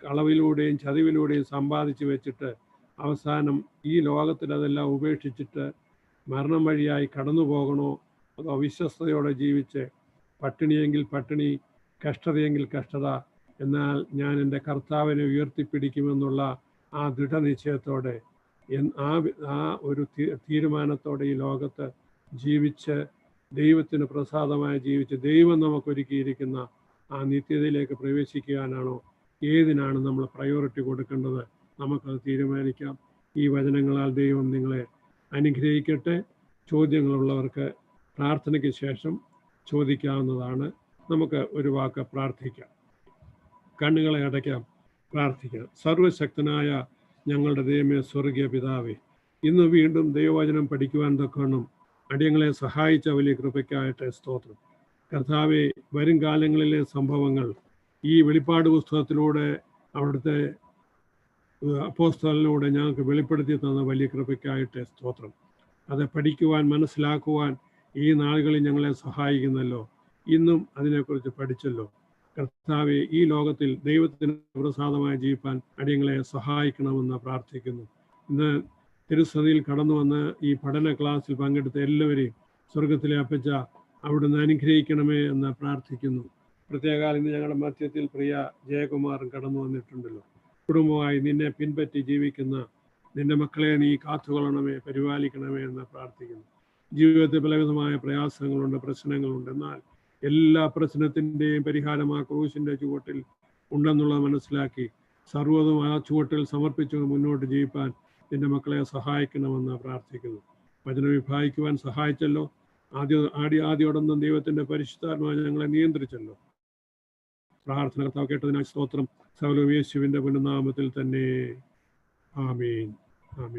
കളവിലൂടെയും ചതിവിലൂടെയും സമ്പാദിച്ചു വെച്ചിട്ട് അവസാനം ഈ ലോകത്തിൽ അതെല്ലാം ഉപേക്ഷിച്ചിട്ട് മരണം വഴിയായി കടന്നു പോകണോ, അതോ അവിശ്വസ്തയോടെ ജീവിച്ച് പട്ടിണിയെങ്കിൽ പട്ടിണി, കഷ്ടതയെങ്കിൽ കഷ്ടത, എന്നാൽ ഞാൻ എൻ്റെ കർത്താവിനെ ഉയർത്തിപ്പിടിക്കുമെന്നുള്ള ആ ദൃഢനിശ്ചയത്തോടെ, ആ ഒരു തീരുമാനത്തോടെ ഈ ലോകത്ത് ജീവിച്ച് ദൈവത്തിന് പ്രസാദമായി ജീവിച്ച് ദൈവം നമുക്കൊരുക്കിയിരിക്കുന്ന ആ നിത്യതയിലേക്ക് പ്രവേശിക്കാനാണോ, ഏതിനാണ് നമ്മൾ പ്രയോറിറ്റി കൊടുക്കേണ്ടത്? നമുക്കത് തീരുമാനിക്കാം. ഈ വചനങ്ങളാൽ ദൈവം നിങ്ങളെ അനുഗ്രഹിക്കട്ടെ. ചോദ്യങ്ങളുള്ളവർക്ക് പ്രാർത്ഥനയ്ക്ക് ശേഷം ചോദിക്കാവുന്നതാണ്. നമുക്ക് ഒരു വാക്ക് പ്രാർത്ഥിക്കാം. കണ്ണുകളെ അടയ്ക്കാം, പ്രാർത്ഥിക്കാം. സർവശക്തനായ ഞങ്ങളുടെ ദൈവമേ, സ്വർഗീയ പിതാവേ, ഇന്ന് വീണ്ടും ദൈവവചനം പഠിക്കുവാൻ തക്കവണ്ണം അടിയങ്ങളെ സഹായിച്ച വലിയ കൃപയ്ക്കായിട്ട് സ്തോത്രം. കർത്താവെ, വരും കാലങ്ങളിലെ സംഭവങ്ങൾ ഈ വെളിപ്പാട് പുസ്തകത്തിലൂടെ അവിടുത്തെ അപ്പോസ്തലനിലൂടെ ഞങ്ങൾക്ക് വെളിപ്പെടുത്തി തന്ന വലിയ കൃപയ്ക്കായിട്ട് സ്തോത്രം. അത് പഠിക്കുവാൻ, മനസ്സിലാക്കുവാൻ ഈ നാളുകളിൽ ഞങ്ങളെ സഹായിക്കുന്നല്ലോ. ഇന്നും അതിനെക്കുറിച്ച് പഠിച്ചല്ലോ. കർത്താവെ, ഈ ലോകത്തിൽ ദൈവത്തിന് പ്രസാദമായി ജീവിപ്പാൻ അടിയങ്ങളെ സഹായിക്കണമെന്ന് പ്രാർത്ഥിക്കുന്നു. ഇന്ന് തിരുസന്നിധിയിൽ കടന്നു വന്ന് ഈ പഠന ക്ലാസ്സിൽ പങ്കെടുത്ത എല്ലാവരെയും സ്വർഗത്തിലെ അപ്പച്ച അവിടുന്ന് അനുഗ്രഹിക്കണമേ എന്ന് പ്രാർത്ഥിക്കുന്നു. പ്രത്യേകാൽ ഇന്ന് ഞങ്ങളുടെ മധ്യത്തിൽ പ്രിയ ജയകുമാറും കടന്നു വന്നിട്ടുണ്ടല്ലോ. കുടുംബമായി നിന്നെ പിൻപറ്റി ജീവിക്കുന്ന നിന്റെ മക്കളെ നീ കാത്തുകൊള്ളണമേ, പരിപാലിക്കണമേ എന്ന് പ്രാർത്ഥിക്കുന്നു. ജീവിതത്തിൽ പലവിധമായ പ്രയാസങ്ങളുണ്ട്, പ്രശ്നങ്ങളുണ്ട്. എന്നാൽ എല്ലാ പ്രശ്നത്തിൻ്റെയും പരിഹാരം ആ ക്രൂശിൻ്റെ ചുവട്ടിൽ ഉണ്ടെന്നുള്ളത് മനസ്സിലാക്കി സർവ്വതും ആ ചുവട്ടിൽ സമർപ്പിച്ചു മുന്നോട്ട് ജീവിപ്പാൻ നിന്റെ മക്കളെ സഹായിക്കണമെന്ന് പ്രാർത്ഥിക്കുന്നു. വചനം വിഭാഗിക്കുവാൻ സഹായിച്ചല്ലോ. ആദ്യോടൊന്നും ദൈവത്തിൻ്റെ പരിശുദ്ധാത്മാവ് ഞങ്ങളെ നിയന്ത്രിച്ചല്ലോ. പ്രാർത്ഥന കർത്താവ് കേട്ടതിനാൽ സ്തോത്രം. സകലവും യേശുവിൻ്റെ പുനർനാമത്തിൽ തന്നെ. ആമേൻ. ആമേൻ.